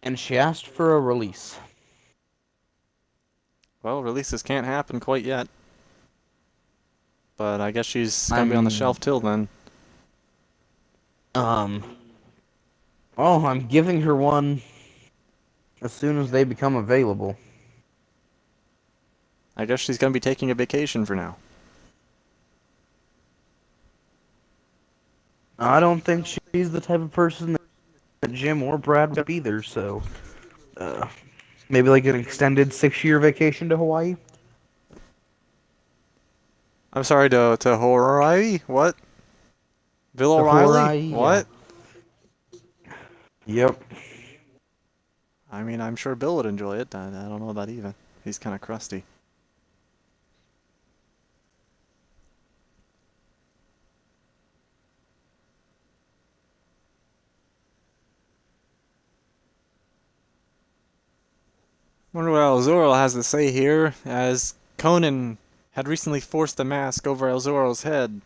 and she asked for a release. Well, releases can't happen quite yet. But I guess she's going to be on the shelf till then. Well, I'm giving her one as soon as they become available. I guess she's going to be taking a vacation for now. I don't think she's the type of person that Jim or Brad would be there, so... maybe like an extended 6-year vacation to Hawaii? I'm sorry, to Hawaii? What? Bill O'Reilly? What? Yeah. Yep. I mean, I'm sure Bill would enjoy it. I don't know about Eva. He's kind of crusty. Wonder what El Zorro has to say here, as Conan had recently forced the mask over El Zorro's head.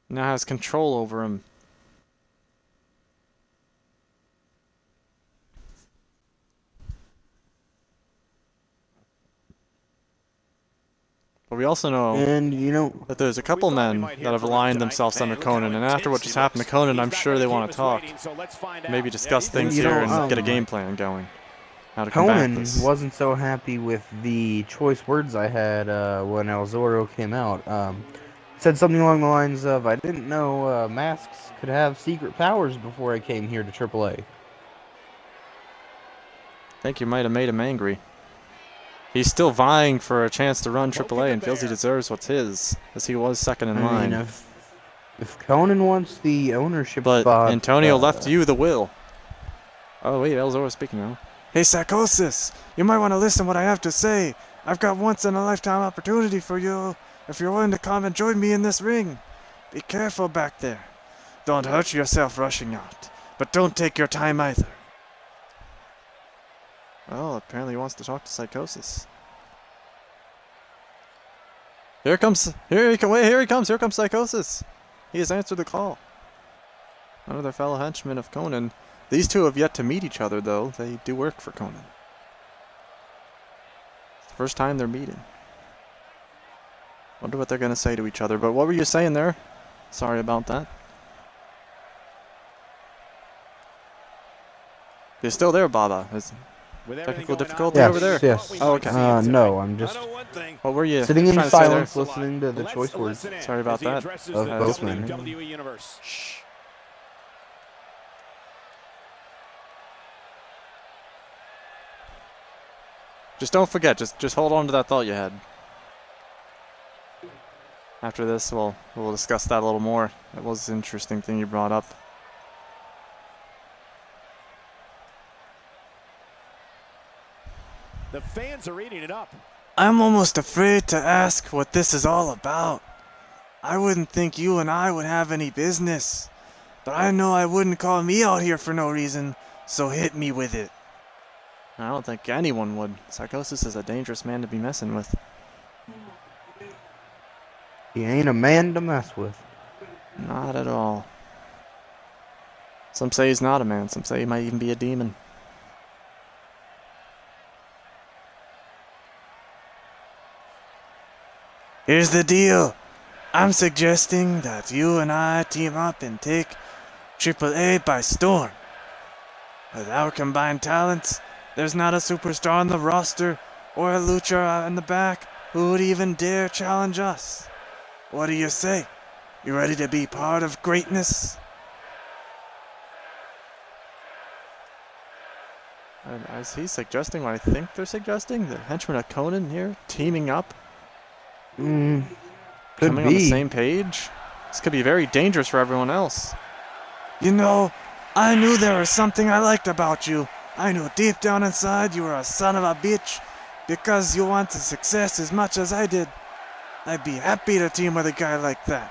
Now has control over him. But we also know that there's a couple men that have aligned themselves under Conan, and after what just happened to Conan, I'm sure they want to talk. Maybe discuss things here and get a game plan going. How to combat Conan this. wasn't so happy with the choice words I had when El Zorro came out. Said something along the lines of, I didn't know masks could have secret powers before I came here to AAA. I think you might have made him angry. He's still vying for a chance to run AAA and feels he deserves what's his, as he was second in line. Mean, if Conan wants the ownership but spot... Antonio left you the will. Oh wait, El Zorro speaking now. Hey Psychosis, you might want to listen to what I have to say. I've got once-in-a-lifetime opportunity for you, if you're willing to come and join me in this ring. Be careful back there. Don't hurt yourself rushing out, but don't take your time either. Well, apparently he wants to talk to Psychosis. Here comes Psychosis. He has answered the call. Another fellow henchman of Conan. These two have yet to meet each other, though. They do work for Conan. It's the first time they're meeting. Wonder what they're going to say to each other. But what were you saying there? Sorry about that. You're still there, Baba. Technical difficulty over there? Yes. Oh, okay. No, I'm just What were you sitting in trying to say there? silence listening to the choice words Sorry about that. of both men. WWE Universe. Just don't forget. Just hold on to that thought you had. After this, we'll discuss that a little more. That was an interesting thing you brought up. The fans are eating it up. I'm almost afraid to ask what this is all about. I wouldn't think you and I would have any business. But I know I wouldn't call me out here for no reason, so hit me with it. I don't think anyone would. Psychosis is a dangerous man to be messing with. He ain't a man to mess with. Not at all. Some say he's not a man. Some say he might even be a demon. Here's the deal. I'm suggesting that you and I team up and take AAA by storm. With our combined talents, there's not a superstar on the roster or a lucha in the back who would even dare challenge us. What do you say? You ready to be part of greatness? Is he suggesting what I think they're suggesting? The henchmen of Conan here teaming up? Could Coming be. on the same page? This could be very dangerous for everyone else. You know, I knew there was something I liked about you. I knew deep down inside you were a son of a bitch because you wanted success as much as I did. I'd be happy to team with a guy like that.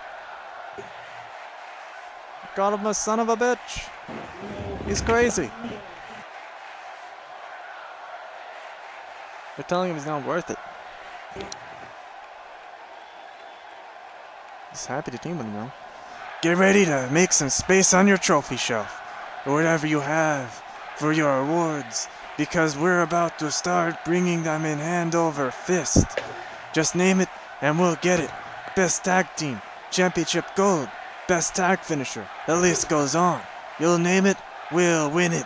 Call him a son of a bitch. He's crazy. They're telling him he's not worth it. He's happy to team with him though. Get ready to make some space on your trophy shelf, or whatever you have, for your awards, because we're about to start bringing them in hand over fist. Just name it, and we'll get it. Best tag team, championship gold, best tag finisher, the list goes on. You'll name it, we'll win it.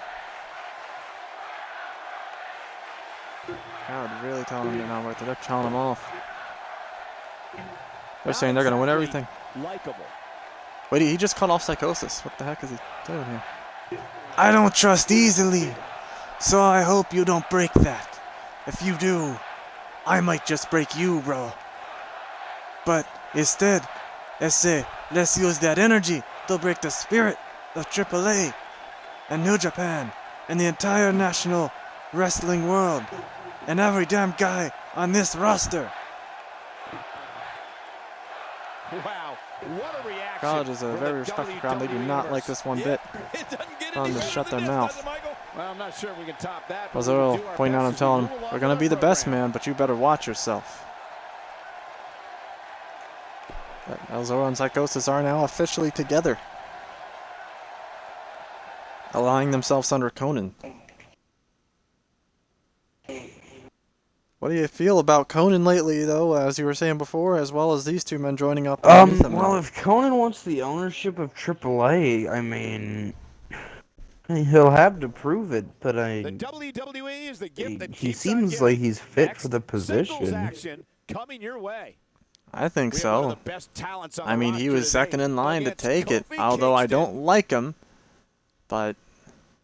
God, really telling them they're not worth it. They're telling them off. They're saying they're going to win everything. Likeable. Wait, he just cut off Psychosis. What the heck is he doing here? I don't trust easily, so I hope you don't break that. If you do, I might just break you, bro. But instead, let's use that energy to break the spirit of AAA and New Japan and the entire national wrestling world and every damn guy on this roster. Wow, what a reaction. College is a very respectful crowd. They do not like this one bit. Tell them to shut their mouth. Well, I'm not sure we can top that. Was Earl pointing out and telling him, we're going to be the best, man, but you better watch yourself. El Zoro and Psychosis are now officially together, allying themselves under Conan. What do you feel about Conan lately, though, as you were saying before, as well as these two men joining up? Well, if Conan wants the ownership of AAA, I mean, he'll have to prove it, but The WWE is the gift that he keeps seems on like giving. he's fit Next, for the position. singles action coming your way. I think We have one of so. the best talents on I the mean, he roster was today second in line to against take it, Kofi although I Kingston. don't like him. But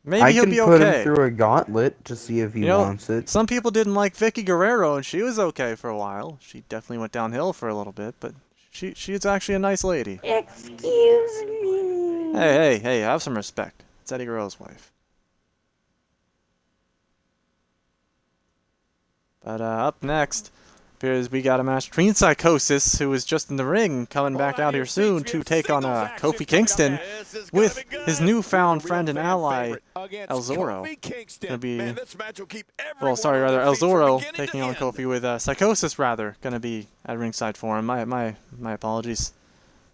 maybe I he'll can be put okay. him through a gauntlet to see if he wants it. Some people didn't like Vicky Guerrero, and she was okay for a while. She definitely went downhill for a little bit, but she's actually a nice lady. Excuse me. Hey, have some respect. It's Eddie Guerrero's wife. But up next, appears we got a match between Psychosis, who is just in the ring, coming back out here soon to take on Kofi Kingston with his newfound friend and ally, El Zoro. Gonna be, El Zoro taking on Kofi with Psychosis, rather, gonna be at ringside for him. My apologies.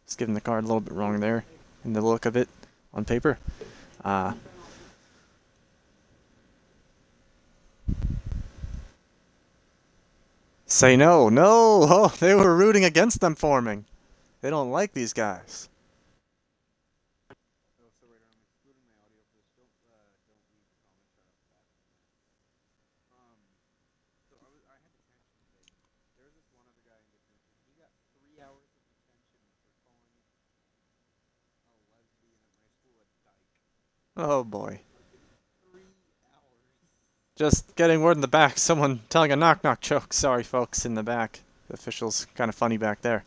Just giving the card a little bit wrong there in the look of it on paper. Say no. Oh, they were rooting against them forming. They don't like these guys. Oh boy. Just getting word in the back. Someone telling a knock-knock joke. Sorry, folks, in the back. The official's kind of funny back there.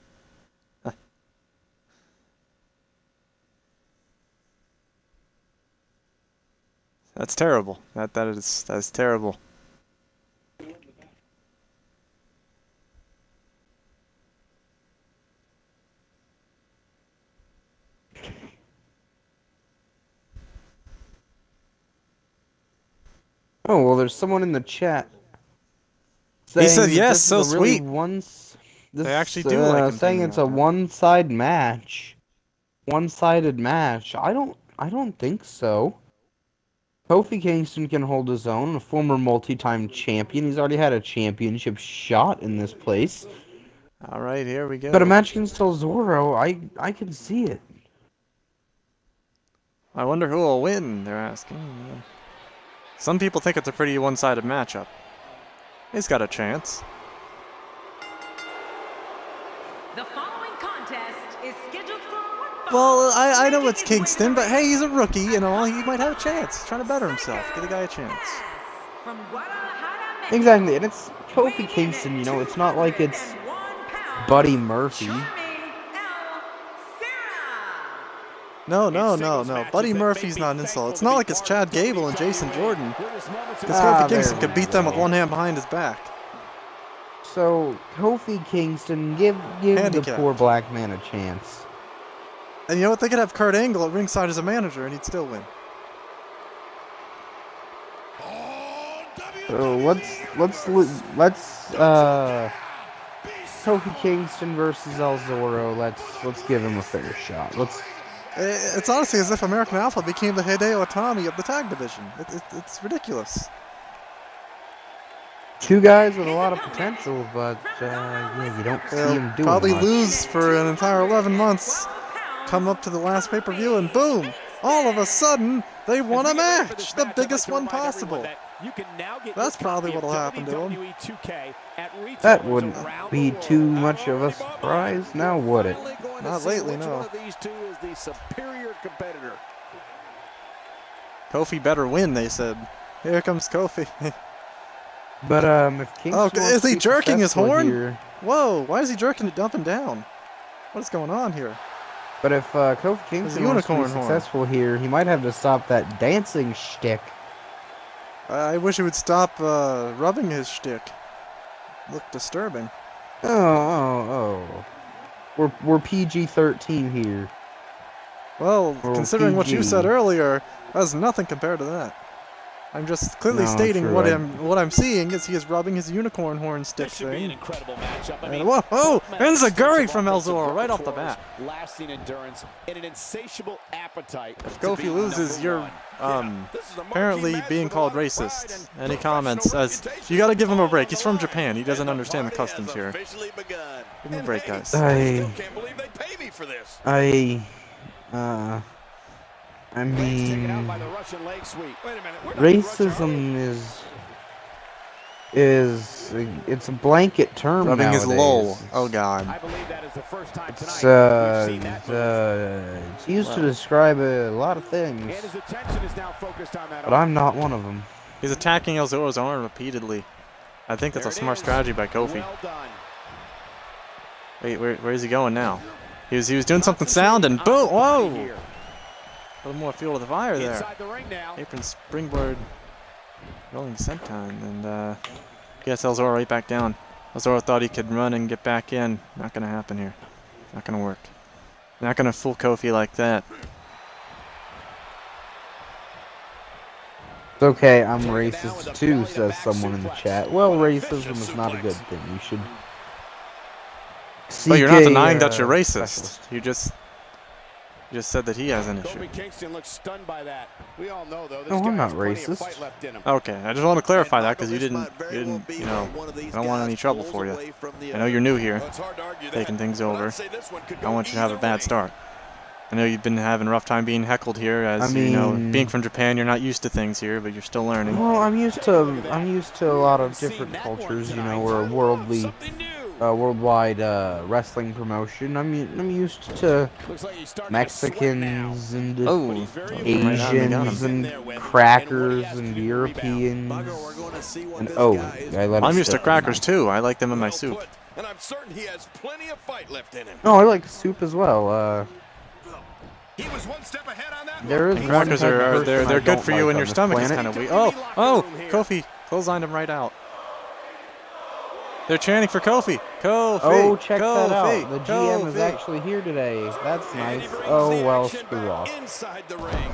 That's terrible. That is terrible. Oh, well, there's someone in the chat He saying said yes, this so is a really sweet. They actually do like him saying doing it's a that. one-side match. One-sided match. I don't think so. Kofi Kingston can hold his own, a former multi-time champion. He's already had a championship shot in this place. All right, here we go. But a match against El Zoro, I can see it. I wonder who will win, they're asking. Some people think it's a pretty one-sided matchup. He's got a chance. The following contest is scheduled for one. Well, I know it's Kingston, but hey, he's a rookie and all. He might have a chance. He's trying to better himself. Give the guy a chance. From Guadalajara, Mexico, Exactly, and it's Kofi Kingston, you know, it's not like it's 1 pound, Buddy Murphy. Charming El Sarah. No. Buddy Murphy's not an insult. It's not like it's Chad Gable and Jason Jordan. Because Ah, Kofi Kingston there could beat them with one hand behind his back. So, Kofi Kingston, give the Handicap. poor black man a chance. And you know what? They could have Kurt Angle at ringside as a manager and he'd still win. So let's Kofi Kingston versus El Zoro. Let's give him a fair shot. It's honestly as if American Alpha became the Hideo Itami of the tag division. It's ridiculous. Two guys with a lot of potential, but yeah, you don't see him doing Probably much. lose for an entire 11 months. Come up to the last pay-per-view and boom! All of a sudden, they won a match! The biggest one possible. That's probably what'll happen to him. That wouldn't be too much of a surprise, now would it? Not lately, Which one no. of these two is the superior competitor? Kofi better win, they said. Here comes Kofi. But if Kingston Oh, wants is to he be jerking his successful horn? here- Whoa, why is he jerking it up and down? What is going on here? But if Kofi Kingston wants to be unicorn horn. successful here, he might have to stop that dancing shtick. I wish he would stop rubbing his shtick. Looked disturbing. Oh. We're PG-13 here. Well, Or considering what you PG. said earlier, that's nothing compared to that. I'm just clearly No, stating true, what I'm seeing is he is rubbing his unicorn horn stick This should be an thing. incredible matchup. I And mean, whoa, oh, both and men Zaguri extensive from El offensive Zoro right off the repertoires, bat. lasting endurance, and an insatiable appetite. If to Kofi be loses, number you're one. apparently being called racist. Any comments? As you got to give him a break. He's from Japan. He doesn't understand the customs here. Give him a break, guys. I Reigns taken out mean, by the Russian leg sweep. Wait a minute, we're not racism is it's a blanket term Rubbing his nowadays. lol. Oh God. I believe that is the first time It's tonight we've seen that. it's used to describe a lot of things, And his attention is now focused on that. but I'm not one of them. He's attacking El Zoro's arm repeatedly. I think that's a smart strategy by Kofi. Well done. Wait, where is he going now? He was doing something sound and boom! Whoa! A little more fuel to the fire there. Inside the ring now. Apron springboard, rolling senton, and gets El Zoro right back down. El Zoro thought he could run and get back in. Not gonna happen here. Not gonna work. Not gonna fool Kofi like that. It's okay, I'm racist too, says someone in the chat. Well, racism is not a good thing. You should. But you're not seek a, denying that you're specialist. racist. You just said that he has an issue. Kofi Kingston looks stunned by that. We all know though. This No, guy I'm not has plenty of racist. fight left in him. Okay, I just want to clarify that because you didn't, you know, I don't want any trouble for you. I know you're new here, taking things over. I don't want you to have a bad start. I know you've been having a rough time being heckled here, as you know, being from Japan, you're not used to things here, but you're still learning. Well, I'm used to a lot of different cultures. You know, we're a worldly worldwide wrestling promotion. I'm used to Mexicans and Asians and crackers and Europeans. And I'm used to crackers too. I like them in my soup. And I'm certain he has plenty of fight left in him. Oh, I like soup as well. He was one step ahead on that. There is Crackers they're good for you in your stomach. It's Planet. kind of weak. Oh, Kofi clotheslined him right out. They're chanting for Kofi. Kofi. Oh, check Kofi, that out. The GM is Kofi. actually here today. That's nice. Oh, well, screw off. Inside the ring.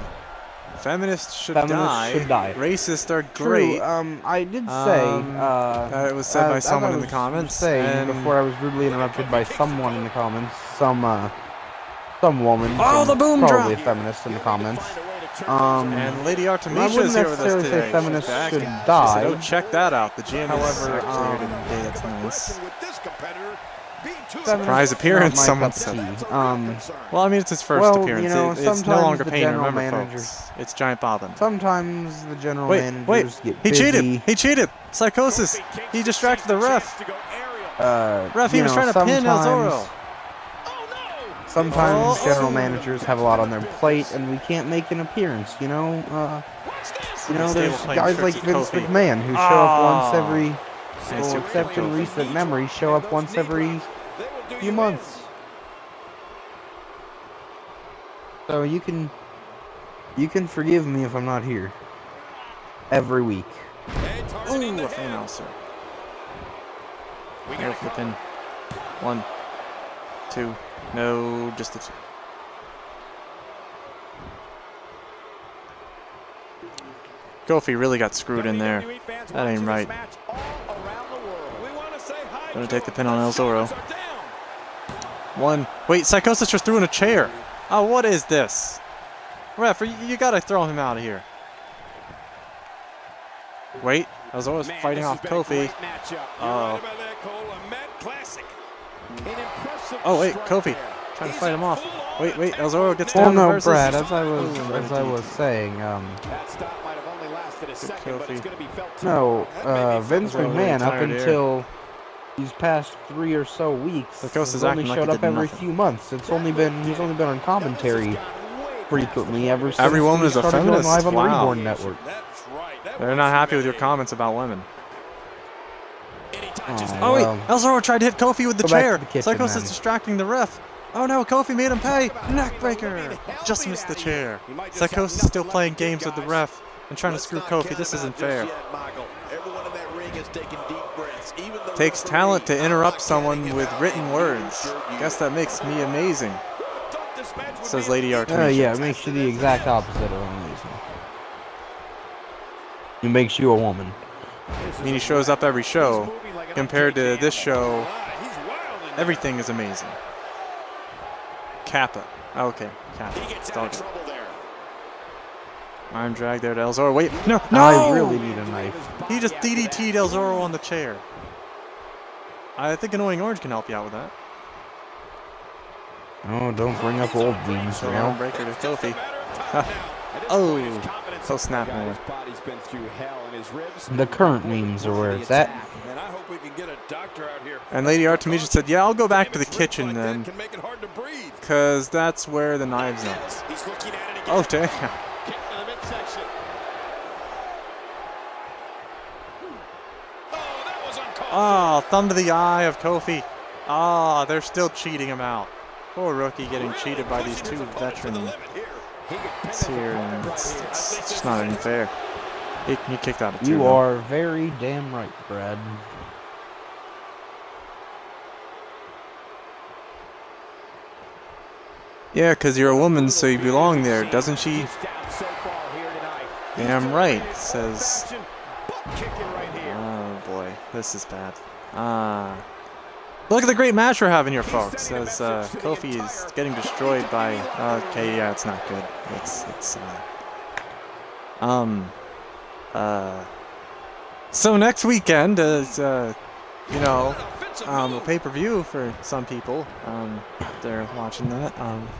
Feminists should die. Racists are great. True, I did say, it was said by someone in the comments. Before I was rudely interrupted by someone in the comments, some woman. Oh, the boom probably drop. a feminist in the comments. And Lady I Artemisia wouldn't is here with us necessarily today. say feminists She's back. should She said, die. "Oh, check that out. The GM However, is actually here today. That's nice." With this competitor being too Surprise appearance, Not someone my cup said. of tea. Well, I mean, it's his first well, appearance. you know, It's no sometimes longer the pain. general Remember, manager- folks. It's Giant Bobbin. Sometimes the general Wait, managers get he busy. cheated. He cheated. Psychosis. He distracted the ref. Ref, he was trying to pin El Zoro. Sometimes Oh. general managers have a lot on their plate, and we can't make an appearance. You know, there's guys like Vince McMahon who show up once every, well, except in recent memory, show up once every few months. So you can forgive me if I'm not here every week. Ooh, a full Nelson. Go for the pin. 1, 2. No, just the 2. Kofi really got screwed in there. That ain't right. Gonna take the pin on El Zoro. 1. Wait, Psychosis just threw in a chair. Oh, what is this? Ref, you gotta throw him out of here. Wait, El Zoro's fighting off Kofi. Oh wait, Kofi trying to fight him off. Wait, El Zoro gets down. Well, no, versus. Brad. As I was saying, That stop might have only lasted a second, but it's going to be felt. no, Vince Zoro McMahon up retired here. until these past 3 or so weeks The coast is has only acting like showed he up did every nothing. few months. He's only been on commentary frequently ever since Every woman he is a started going feminist. live on the Wow. Reborn network. They're not happy with your comments about women. Oh, Oh wait, well. El Zoro tried to hit Kofi with the Go back chair. to the kitchen, Psychosis then. distracting the ref. Oh no, Kofi made him pay. Neckbreaker. Just missed the chair. Psychosis still playing games with the ref and trying to screw Kofi. This isn't fair. Takes talent to interrupt someone with written words. Guess that makes me amazing, says Lady Artemisia. Yeah, it makes you the exact opposite of amazing. It makes you a woman. I mean, he shows up every show. Compared to this show, everything is amazing. Kappa. Okay, Kappa. It's all good. Arm drag there to El Zoro. Wait, no! I really need a knife. He just DDT'd El Zoro on the chair. I think Annoying Orange can help you out with that. Oh, don't bring up old memes So now. breaker to Kofi. Oh, so snap more. The current memes are where it's at. And I hope we can get a doctor out here. And Lady Artemisia said, "Yeah, I'll go back to the kitchen then, Can make it hard to breathe. cause that's where the knives are." He's looking at it again. Oh damn! Kick to the midsection. Oh, that was uncalled. Oh, thumb to the eye of Kofi. Ah, they're still cheating him out. Poor rookie getting cheated by these two veterans here, and it's just not even fair. He kicked out of 2. You are very damn right, Brad. Yeah, because you're a woman, so you belong there, doesn't she? He's down so far here tonight. Damn right, says. Butt kicking right here. Oh boy, this is bad. Look at the great match we're having here, folks. As Kofi is getting destroyed by. Okay, yeah, it's not good. So next weekend is a pay-per-view for some people. They're watching that.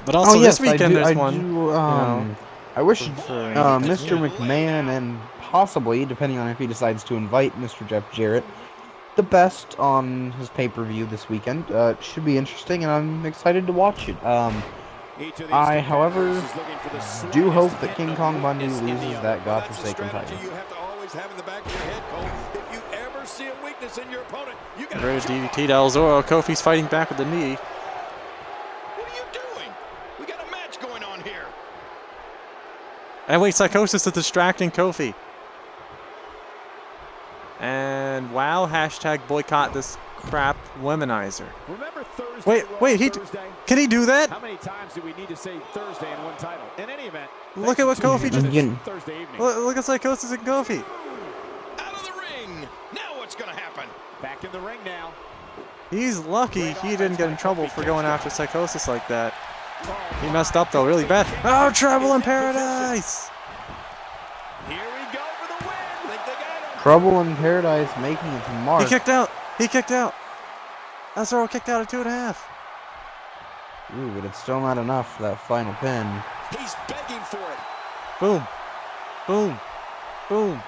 But also this weekend there's one. I wish for Mr. McMahon and possibly, depending on if he decides to invite Mr. Jeff Jarrett, the best on his pay-per-view this weekend. It should be interesting, and I'm excited to watch it. I, however, do hope that King Kong Bundy loses that godforsaken title. You have to always have in the back of your head, Cole. If you ever see a weakness in your opponent, you got Great DDT to El Zoro. Kofi's fighting back with the knee. What are you doing? We got a match going on here. And wait, Psychosis is distracting Kofi. And wow, hashtag boycott this crap womanizer. Remember Thursday? Wait, can he do that? How many times do we need to say Thursday in one title? In any event, Look at what Kofi just did. Thursday evening. Look at Psychosis and Kofi. Out of the ring. Now what's going to happen? Back in the ring now. He's lucky he didn't get in trouble for going after Psychosis like that. He messed up though, really bad. Oh, Trouble in Paradise! Here we go for the win. Think they got him. Trouble in Paradise making its mark. He kicked out. He kicked out. El Zoro kicked out at 2.5. Ooh, but it's still not enough for that final pin. He's begging for it. Boom. Boom. Boom.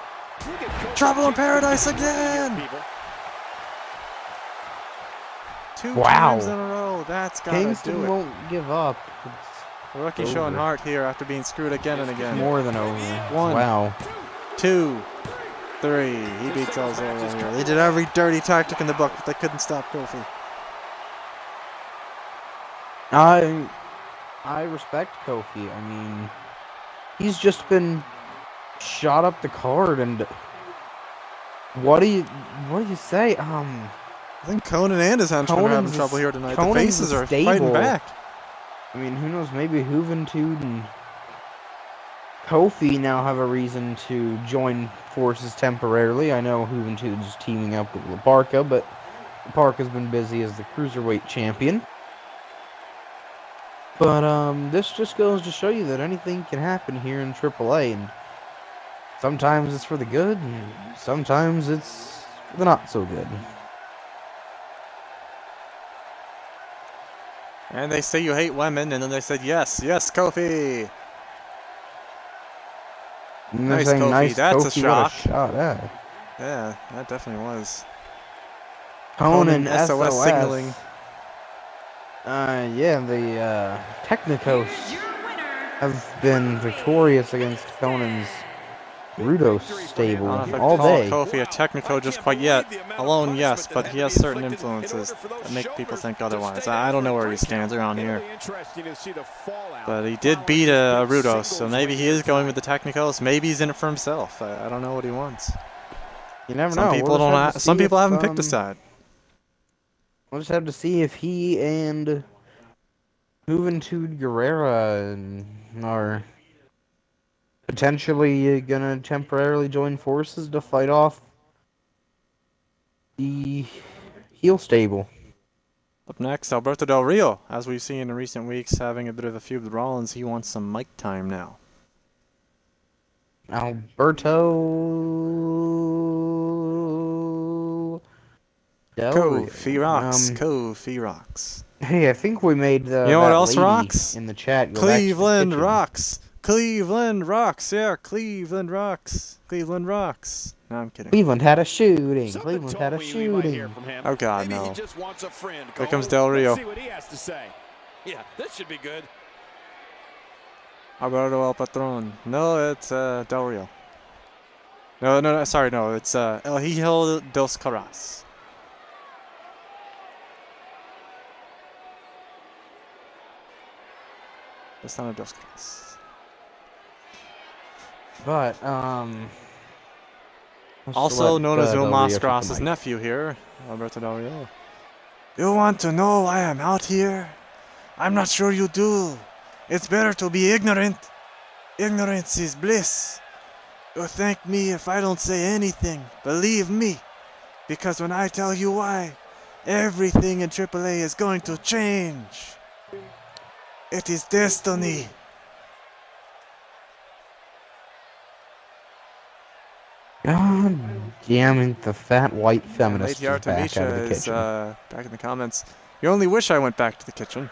Trouble in Paradise again! Two times in a row. That's gotta Kingston do it. won't give up. Rookie It's showing over. heart here after being screwed again and again. More than over. One. Wow. 2, 3. He beats El Zoro here. They did every dirty tactic in the book, but they couldn't stop Kofi. I respect Kofi. I mean, he's just been shot up the card, and what do you say? I think Conan and his henchmen are having trouble here tonight. The faces are fighting back. I mean, who knows? Maybe Juventud and Kofi now have a reason to join forces temporarily. I know Juventud's teaming up with La Parka, but La Parka's been busy as the Cruiserweight champion. But this just goes to show you that anything can happen here in AAA, and sometimes it's for the good, and sometimes it's for the not so good. And they say you hate women, and then they said yes, yes, Kofi. And Nice, saying, Kofi. nice, That's a Kofi, shock. what a shot, yeah. Yeah, that definitely was. Conan SOS signaling. Yeah, the Technicos have been victorious against Conan's Rudos stable I don't know if all I'd call day. Kofi a technico just quite yet. Alone, yes, but he has certain influences that make people think otherwise. I don't know where he stands around here. But he did beat a Rudos, so maybe he is going with the technicos. Maybe he's in it for himself. I don't know what he wants. You never Some know. people We'll don't. Some people haven't picked a side. We'll just have to see if he and Juventud Guerrera are potentially gonna temporarily join forces to fight off the heel stable. Up next, Alberto Del Rio. As we've seen in recent weeks, having a bit of a feud with Rollins, he wants some mic time now. Alberto Del Rio. Kofi rocks. Kofi rocks. Hey, I think we made the. You know what that else lady rocks? in the chat. Go Cleveland back to the kitchen. rocks. Cleveland rocks. Yeah, Cleveland rocks. Cleveland rocks. No, I'm kidding. Cleveland had a shooting. Cleveland had a shooting. Oh God, Maybe no. he just wants a friend, Here Cole. comes Del Rio. See what he has to say. Yeah, this should be good. Alberto El Patron. No, it's Del Rio. No, sorry, no, it's El Hijo dos Caras. It's not a dos Caras. But Also known as Del Vil Rio take the Mascaras's mic. nephew here, Alberto Del Rio. You want to know why I'm out here? I'm not sure you do. It's better to be ignorant. Ignorance is bliss. You'll thank me if I don't say anything. Believe me. Because when I tell you why, everything in AAA is going to change. It is destiny. God damn it, the fat white feminist Lady is back out of Artemisia the is kitchen. back in the comments. You only wish I went back to the kitchen.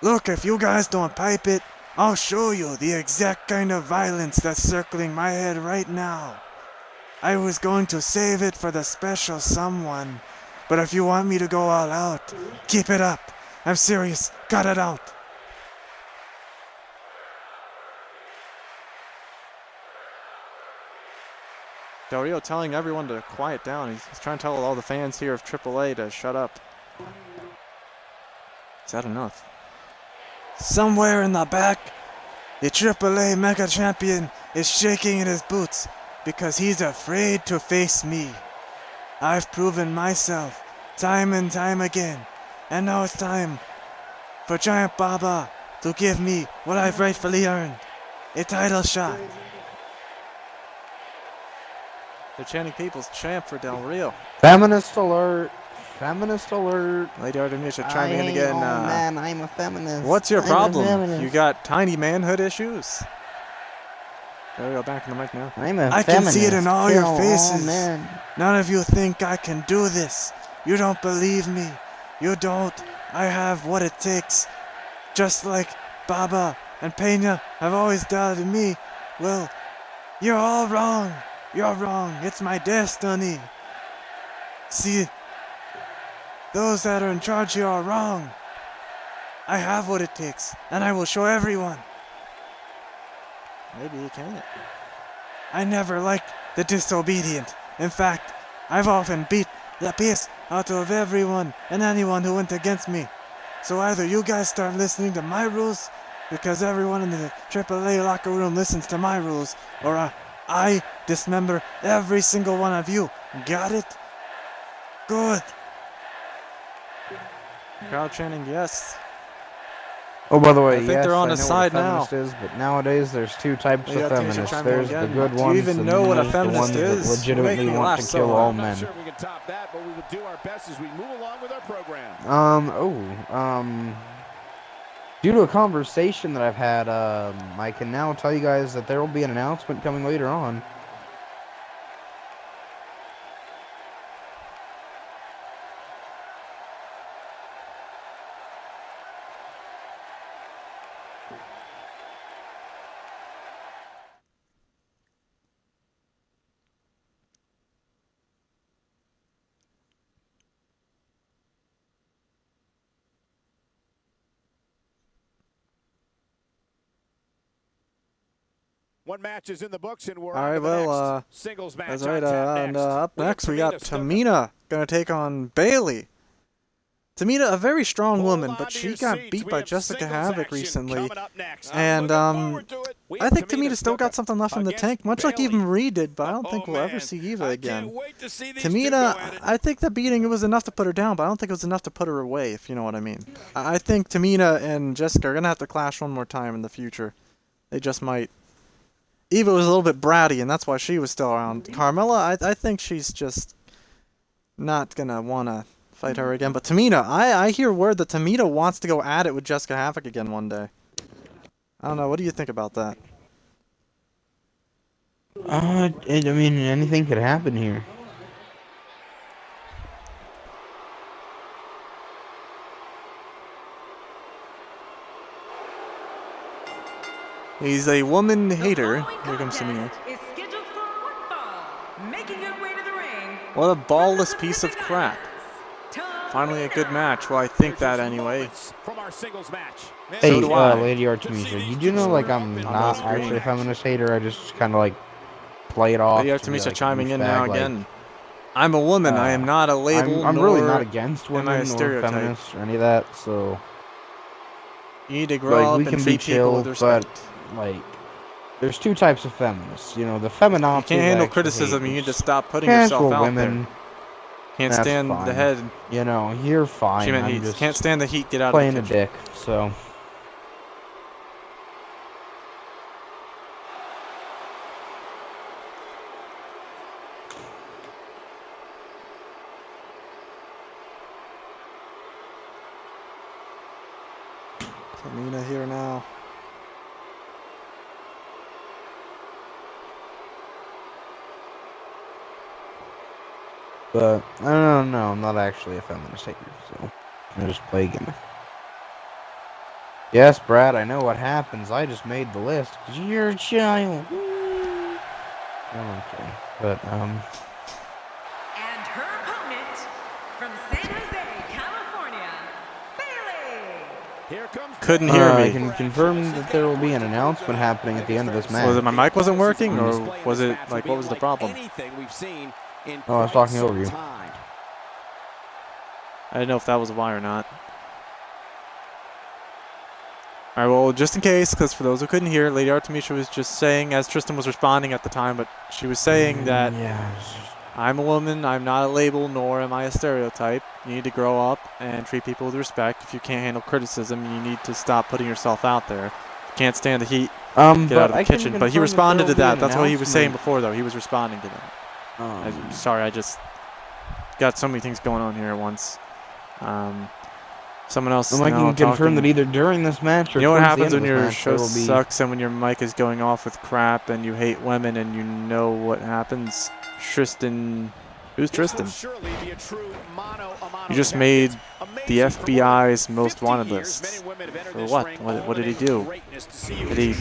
Look, if you guys don't pipe it, I'll show you the exact kind of violence that's circling my head right now. I was going to save it for the special someone. But if you want me to go all out, keep it up. I'm serious. Cut it out. Del Rio telling everyone to quiet down. He's trying to tell all the fans here of AAA to shut up. Is that enough? Somewhere in the back, the AAA Mega Champion is shaking in his boots because he's afraid to face me. I've proven myself time and time again, and now it's time for Giant Baba to give me what I've rightfully earned, a title shot. They're chanting People's Champ for Del Rio. Feminist alert. Feminist alert. Lady Artemisia chiming in again. Oh man, I'm a feminist. What's your I'm problem? a feminist. You got tiny manhood issues? There we go, back in the mic now. I'm a I can see it in all Kill your faces. all men. None of you think I can do this. You don't believe me. You don't. I have what it takes. Just like Baba and Pena have always doubted me. Well, you're all wrong. You're wrong. It's my destiny. See, those that are in charge here are wrong. I have what it takes, and I will show everyone. Maybe you can't. I never liked the disobedient. In fact, I've often beat the piss out of everyone and anyone who went against me. So either you guys start listening to my rules, because everyone in the AAA locker room listens to my rules, or I dismember every single one of you. Got it? Good. Crowd chanting yes. Oh, by the way, I think yes, they're on I his know side what a now. feminist is, but nowadays there's two types Yeah, of feminists. chiming There's again. the good Do you ones, even and know then what a there's feminist the ones is? that legitimately Make me want laugh to so kill hard. all I'm not men. sure if we can top that, but we will do our best as we move along with our program. Due to a conversation that I've had, I can now tell you guys that there will be an announcement coming later on. One match is in the books, and we're All on right, to the well, next singles match. that's right. on tap And next. up We have next, we got still Tamina going to take on Bailey. Tamina, a very strong Hold woman, on but to she your got seats. beat We by have Jessica singles Havoc action recently. coming up next. I'm And looking forward to it. We I have think Tamina still got something left in the against tank, much like Bailey. even Reed did, but I don't think Oh, we'll ever man. see Eva I again. can't wait to see these two go Tamina, at it. I think the beating was enough to put her down, but I don't think it was enough to put her away, if you know what I mean. I think Tamina and Jessica are going to have to clash one more time in the future. They just might. Eva was a little bit bratty, and that's why she was still around. Carmella, I think she's just not going to want to fight her again. But Tamina, I hear word that Tamina wants to go at it with Jessica Havoc again one day. I don't know. What do you think about that? I mean, anything could happen here. He's a woman hater. The following Here comes Tamina. contest is scheduled for one fall. Making her way to the ring. What a from ballless the piece of Pacific crap. Islands, Finally a good Tamina. match. Well, I think that anyway. From our singles match. Hey, do I. Lady Artemisia, you do know, like, I'm not actually a feminist hater. I just kind of, like, play it off. Lady to be, Artemisia like, chiming in douchebag, now like, again. I'm a woman. I am not a label. I'm nor really not against am I women a or stereotype. feminists or any of that, so... You need to grow Like, up we and can be treat people with chill, respect. but, like, there's two types of feminists. You know, the feminazis. You can't handle I actually criticism. hate. You need to stop putting Casual yourself out women, there. Can't that's stand fine. the head. You know, you're fine. She meant I'm heat. just Can't stand the heat. Get out playing of a the kitchen. dick, so... Tamina here now. But, I don't know, I'm not actually a feminist hater, so... I just play a game. Yes, Brad, I know what happens. I just made the list. 'Cause you're a child. Okay. But, And her opponent from San Jose, California, Bailey. Here comes Couldn't hear I me. can confirm that there will be an announcement happening at the end of this match. Was it my mic wasn't working, or was it like what was the problem? Oh, I was talking over you. I didn't know if that was why or not. All right, well, just in case, because for those who couldn't hear, Lady Artemisia was just saying, as Tristan was responding at the time, but she was saying that I'm a woman, I'm not a label, nor am I a stereotype. You need to grow up and treat people with respect. If you can't handle criticism, you need to stop putting yourself out there. If you can't stand the heat, get out of the kitchen. But he responded to that. That's what he was saying before, though. He was responding to that. Sorry, I just got so many things going on here at once. Someone else. I can confirm that either during this match or you know what towards the happens end when of this your match, show there will be- sucks and when your mic is going off with crap and you hate women and you know what happens. Tristan, who's Tristan? You just made the FBI's most wanted list. For what? What did he do? Did he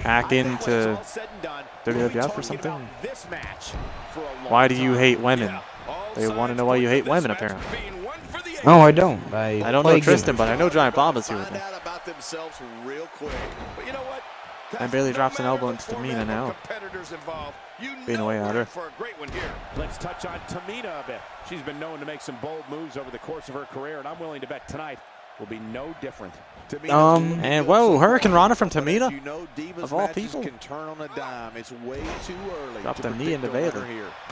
hack into WWF or something? Why do you hate women? They want to know why you hate women, apparently. No, I don't. I don't know Tristan, but I know Giant Baba's here with me. And Bailey drops an elbow into Tamina now. Being away at her. Let's touch on Tamina a bit. She's been known to make some bold moves over the course of her career, and I'm willing to bet tonight will be no different. And whoa, Hurricane Rana from Tamina, of all people. Dropped a knee into Bailey.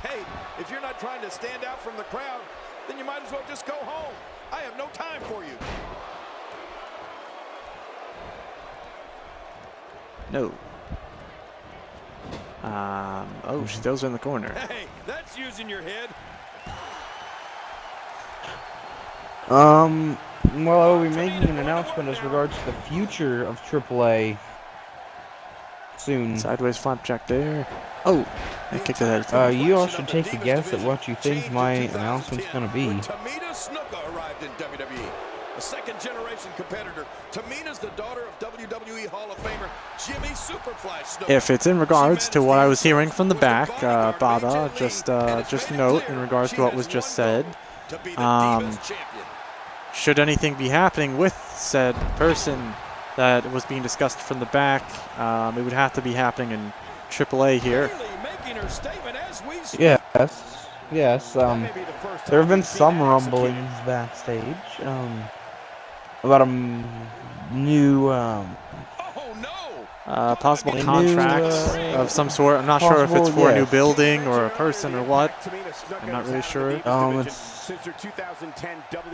Hey, if you're not trying to stand out from the crowd, then you might as well just go home. I have no time for you. No. Oh, she throws her in the corner. Hey, that's using your head. Well, I'll be making an announcement as regards to the future of AAA soon. Sideways flapjack there. Oh, I kicked it out. You all should take a guess at what you think my announcement's gonna be. Tamina Snuka arrived in WWE. A second-generation competitor. Tamina's the daughter of WWE Hall of Famer Jimmy Superfly Snuka. If it's in regards to what I was hearing from the back, Baba, just note in regards to what was just said. Should anything be happening with said person that was being discussed from the back, it would have to be happening in AAA here. Yes. There have been some rumblings backstage about a new possible contract of some sort. I'm not sure if it's for a new building or a person or what. I'm not really sure.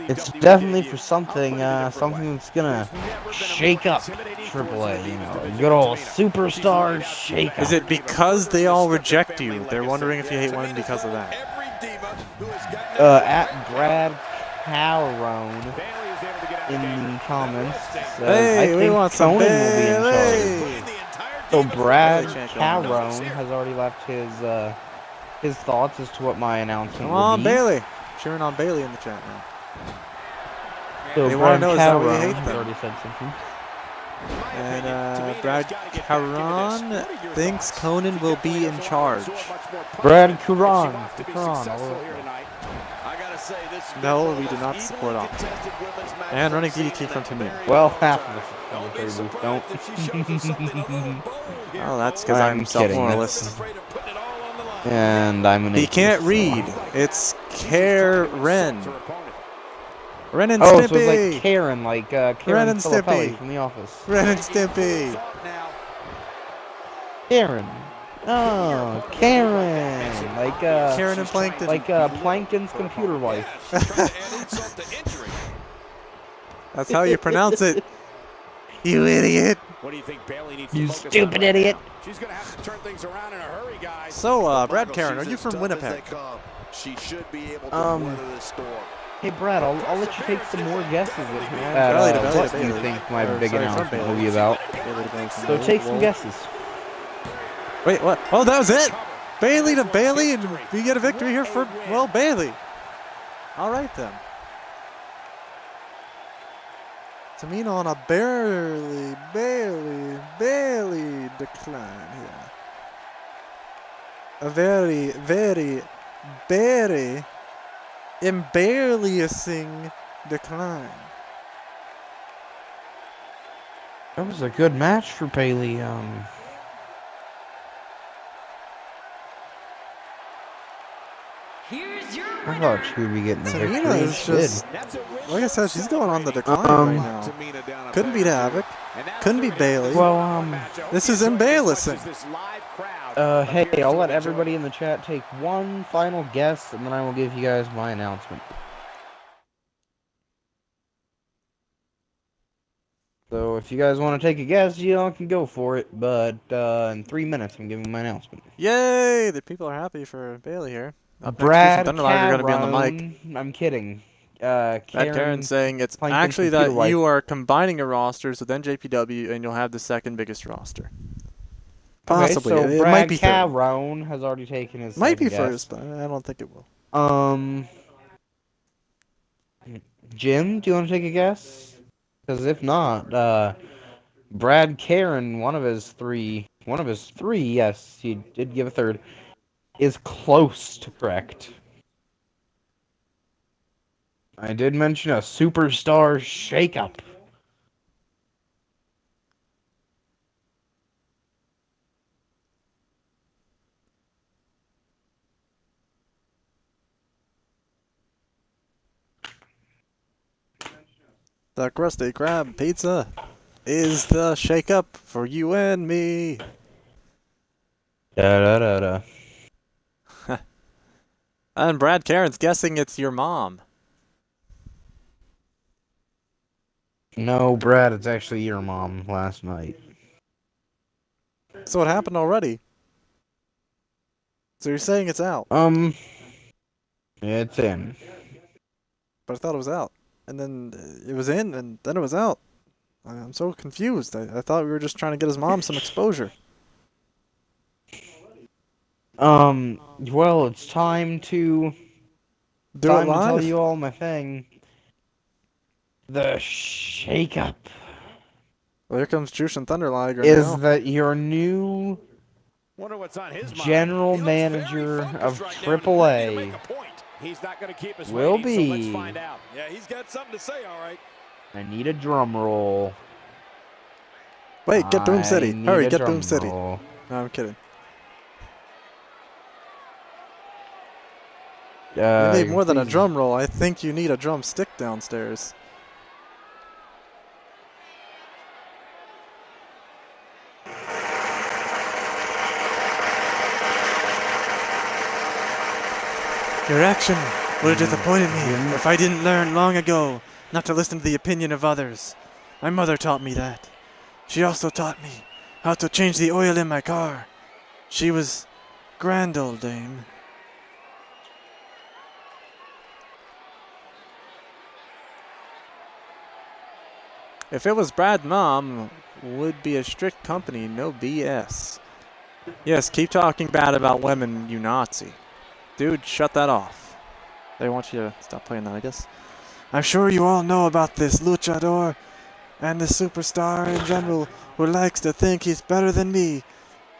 It's definitely for something, something that's gonna shake up AAA. You know, a good old superstar shake up. Is it because they all reject you? They're wondering if you hate women because of that. At Brad Calrone in the comments says, hey, I think Conan will be in charge. So Brad Bailey. Calrone has already left his thoughts as to what my announcement Come on, will be. Bailey. Cheering on Bailey in the chat now. So They want Brad to know is that why you Calrone hate has them. already said something. And Brad Caron thinks Conan will be in charge. Brad Caron. No, we do not support all. And running DDT from Tamina. Well, half of us don't. Oh, that's because I'm self-moralist. And I'm an He atheist, can't so- read. It's Karen. Ren and Oh, Stimpy. so it's like Karen, like Ren Karen and Filippelli Stimpy. from The Office. Ren and Stimpy. Karen. Oh, Karen. Like Karen and Plankton. Like Plankton's computer wife. That's how you pronounce it. You idiot. What do you think Bailey needs You to focus stupid on right idiot. now? She's going to have to turn things around in a hurry, guys. So, Brad Karen, are you from Winnipeg? She should be able to weather this storm. Hey Brad, I'll let you take some more guesses at Belly to belly what to you Bailey. think my Or, big sorry, from announcement will Bailey. be about. Bailey to Bailey from So Bailey. take some Whoa. guesses. Wait, what? Oh, that was it. Bailey to Bailey, and we get a victory here for, well, Bailey. All right, then. Tamina on a barely decline here. a very, very, very embarrassing decline. That was a good match for Bailey. Here's your I winner. thought she would be getting the victory. Tamina is She did. just, like I said, she's going on the decline right now. Couldn't beat Havoc. Couldn't beat Bailey. Well, This is embarrassing. hey, I'll let everybody in the chat take one final guess, and then I will give you guys my announcement. So if you guys want to take a guess, you all can go for it. But in 3 minutes, I'm giving my announcement. Yay! The people are happy for Bailey here. Brad Thunderliger going to be on the mic. Caron. I'm kidding. Karen saying it's playing actually computer that wife. you are combining your rosters with NJPW and you'll have the second biggest roster. Possibly. Okay, so it Brad might be third. Caron has already taken his Might be second guess. first, but I don't think it will. Jim, do you want to take a guess? Because if not, Brad Caron, one of his three, yes, he did give a third, is close to correct. I did mention a superstar shakeup. The Krusty Krab pizza is the shake-up for you and me. Da-da-da-da. And Brad Caron's guessing it's your mom. No, Brad, it's actually your mom last night. So it happened already. So you're saying it's out. It's in. But I thought it was out. And then it was in, and then it was out. I'm so confused. I thought we were just trying to get his mom some exposure. Well, it's time to... Do it to live? tell you all my thing. The shakeup Well, here comes Jushin Thunder Liger is now. that your new Wonder what's on his mind. general He looks very manager focused of right now, and he's ready to AAA make a point. He's not going to keep us will waiting, so let's be... find out. Yeah, he's got something to say, all right. I need a drum roll. Wait, get Boom City. I need Hurry, a get drum Boom City. roll. No, I'm kidding. You need more than a please- drum roll. I think you need a drumstick downstairs. Your action would have disappointed me if I didn't learn long ago not to listen to the opinion of others. My mother taught me that. She also taught me how to change the oil in my car. She was grand old dame. If it was Brad Mom, would be a strict company, no BS. Yes, keep talking bad about women, you Nazi. Dude, shut that off. They want you to stop playing that, I guess. I'm sure you all know about this luchador and the superstar in general who likes to think he's better than me.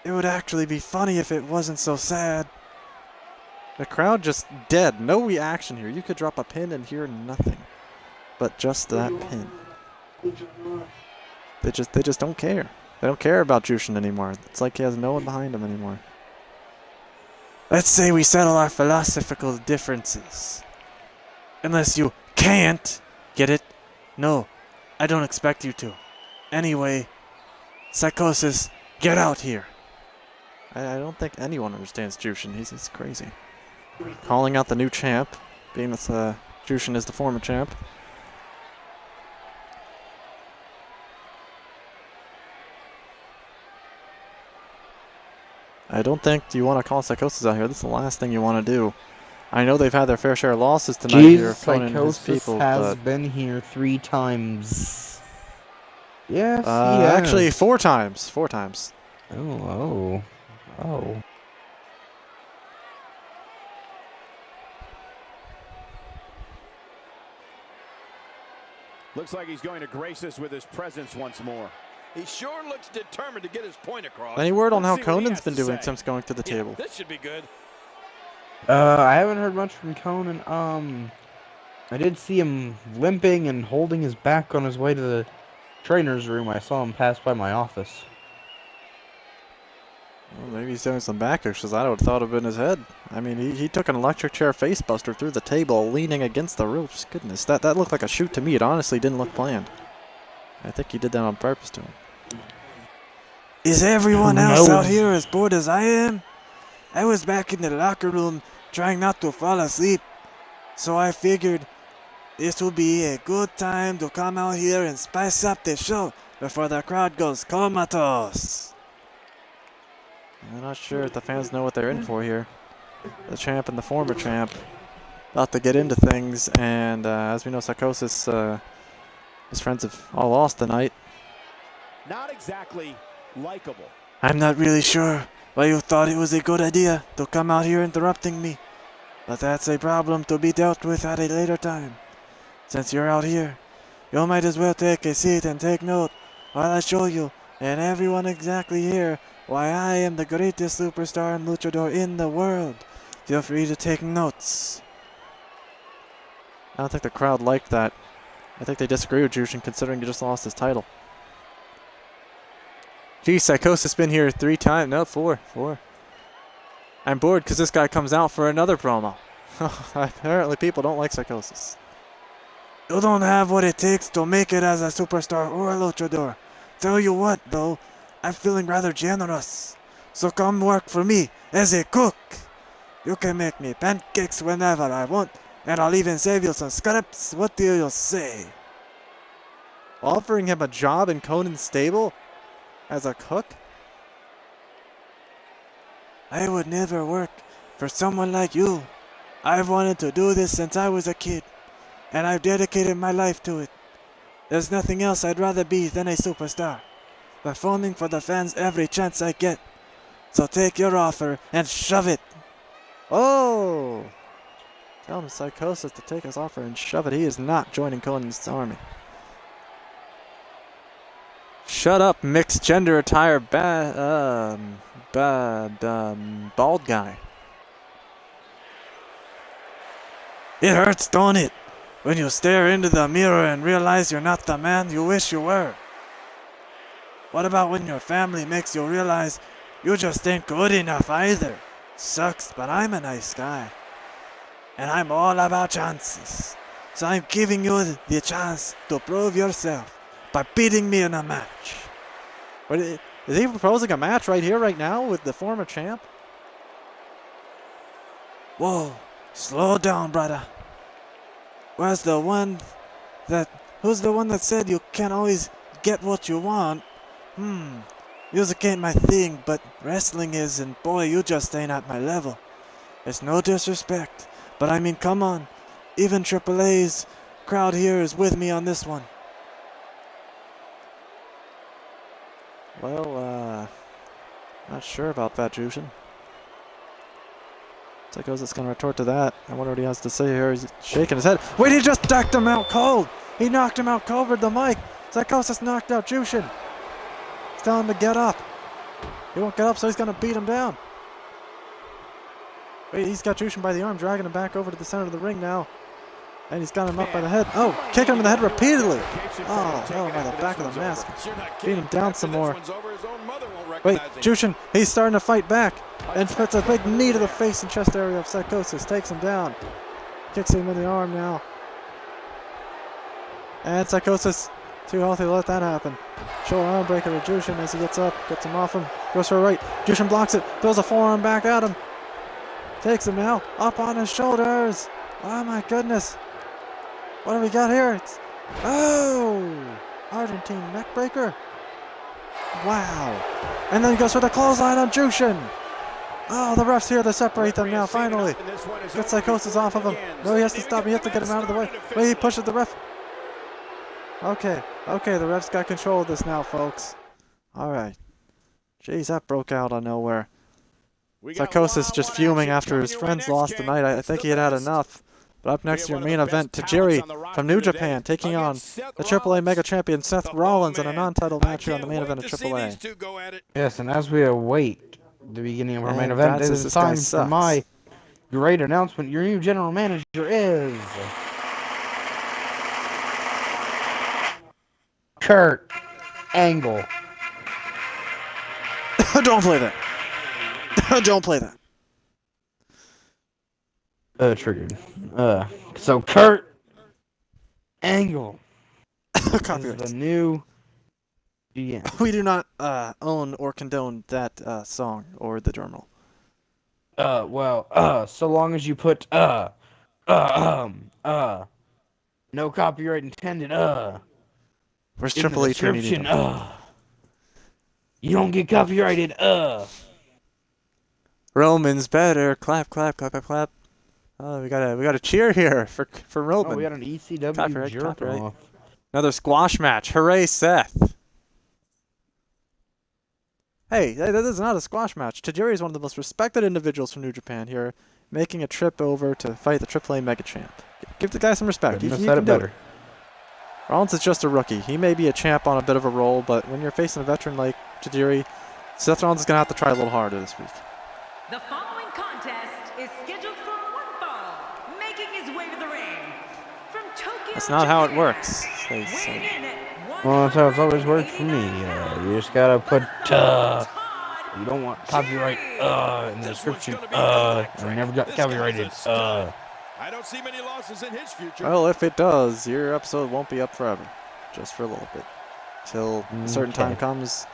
It would actually be funny if it wasn't so sad. The crowd just dead. No reaction here. You could drop a pin and hear nothing. But just that pin. They just don't care. They don't care about Jushin anymore. It's like he has no one behind him anymore. Let's say we settle our philosophical differences. Unless you can't get it. No, I don't expect you to. Anyway, Psychosis, get out here. I don't think anyone understands Jushin. He's crazy. Calling out the new champ, being that Jushin is the former champ. I don't think you want to call Psychosis out here. This is the last thing you want to do. I know they've had their fair share of losses tonight here, opponent and his people, has but been here 3 times. Yes, he has. actually 4 times. 4 times. Oh. Looks like he's going to grace us with his presence once more. He sure looks determined to get his point across. Any word on how Let's see what he Conan's has been to doing say. since going to the Yeah, table? this should be good. I haven't heard much from Conan. I did see him limping and holding his back on his way to the trainer's room. I saw him pass by my office. Well, maybe he's doing some back exercise. I would have thought it would been his head. I mean, he took an electric chair facebuster through the table, leaning against the ropes. Goodness, that looked like a shoot to me. It honestly didn't look planned. I think he did that on purpose to him. Is everyone else out here as bored as I am? I was back in the locker room trying not to fall asleep, so I figured this would be a good time to come out here and spice up the show before the crowd goes comatose. I'm not sure if the fans know what they're in for here. The champ and the former champ about to get into things, and as we know, Psychosis, his friends have all lost tonight. Not exactly likable. I'm not really sure why you thought it was a good idea to come out here interrupting me, but that's a problem to be dealt with at a later time. Since you're out here, you might as well take a seat and take note while I show you and everyone exactly here why I am the greatest superstar and luchador in the world. Feel free to take notes. I don't think the crowd liked that. I think they disagree with Jushin, considering he just lost his title. Geez, Psychosis been here 3 times. No, 4. I'm bored because this guy comes out for another promo. Apparently people don't like Psychosis. You don't have what it takes to make it as a superstar or a luchador. Tell you what, though, I'm feeling rather generous. So come work for me as a cook. You can make me pancakes whenever I want, and I'll even save you some scraps. What do you say? Offering him a job in Conan's stable as a cook? I would never work for someone like you. I've wanted to do this since I was a kid, and I've dedicated my life to it. There's nothing else I'd rather be than a superstar, performing for the fans every chance I get. So take your offer and shove it. Oh! Tell him Psychosis to take his offer and shove it. He is not joining Conan's army. Shut up, mixed gender attire bald guy. It hurts, don't it? When you stare into the mirror and realize you're not the man you wish you were. What about when your family makes you realize you just ain't good enough either? Sucks, but I'm a nice guy. And I'm all about chances. So I'm giving you the chance to prove yourself by beating me in a match. But is he proposing a match right here, right now, with the former champ? Whoa, slow down, brother. Who's the one that said you can't always get what you want? Music ain't my thing, but wrestling is, and boy, you just ain't at my level. It's no disrespect, but I mean, come on. Even AAA's crowd here is with me on this one. Well, not sure about that, Jushin. Psychosis gonna retort to that. I wonder what he has to say here. He's shaking his head. Wait, he just knocked him out cold! He knocked him out cold with the mic! Psychosis knocked out Jushin! He's telling him to get up! He won't get up, so he's gonna beat him down! Wait, he's got Jushin by the arm, dragging him back over to the center of the ring now. And he's got him up by the head. Oh, kicking him in the head repeatedly! Oh, no, by the back of the mask. Beat him down some more. Wait, Jushin, he's starting to fight back. And puts a big knee to the face and chest area of Psychosis. Takes him down. Kicks him in the arm now. And Psychosis, too healthy to let that happen. Shoulder arm breaker to Jushin as he gets up. Gets him off him. Goes for a right. Jushin blocks it. Throws a forearm back at him. Takes him now. Up on his shoulders. Oh my goodness. What do we got here? Argentine neckbreaker. Wow. And then he goes for the clothesline on Jushin. Oh, the ref's here to separate them now, finally. Gets Psychosis off of him. No, he has to stop. He has to get him out of the way. Wait, he pushes the ref. Okay, the ref's got control of this now, folks. Alright. Jeez, that broke out of nowhere. Psychosis just fuming after his friends lost tonight. I think he had enough. But up next, your main event, Tajiri from New Japan taking on the AAA Mega Champion Seth Rollins in a non-title match here on the main event of AAA. Yes, and as we await the beginning of our main And event, Brad it says is this guy time for sucks. my great announcement. Your new general manager is Kurt Angle. Don't play that. Don't play that. Triggered. So Kurt Angle is Copyrights. the new GM. We do not own or condone that song or the drum roll. So long as you put no copyright intended, Where's in the Triple H when you need description, him? you don't get copyrighted, Roman's better. Clap, clap, clap, clap, clap. Oh, we got a cheer here for Roman. Oh, we got an ECW Copyright, jerk copyright. off. Another squash match. Hooray, Seth. Hey, that is not a squash match. Tajiri is one of the most respected individuals from New Japan here, making a trip over to fight the AAA Mega Champ. Give the guy some respect. He Couldn't can have said do it it. better. Rollins is just a rookie. He may be a champ on a bit of a roll, but when you're facing a veteran like Tajiri, Seth Rollins is going to have to try a little harder this week. The following contest is scheduled for one fall, making his way to the ring. From Tokyo, That's not how it Japan, works. weighing in at Well, that's how it's always worked for me. 189 You just gotta put, Todd you don't want copyright, in the description, gonna be I never got This guy copyrighted, is a I don't see many losses in his future. Well, if it does, your episode won't be up forever. Just for a little bit. Till a certain time Okay. comes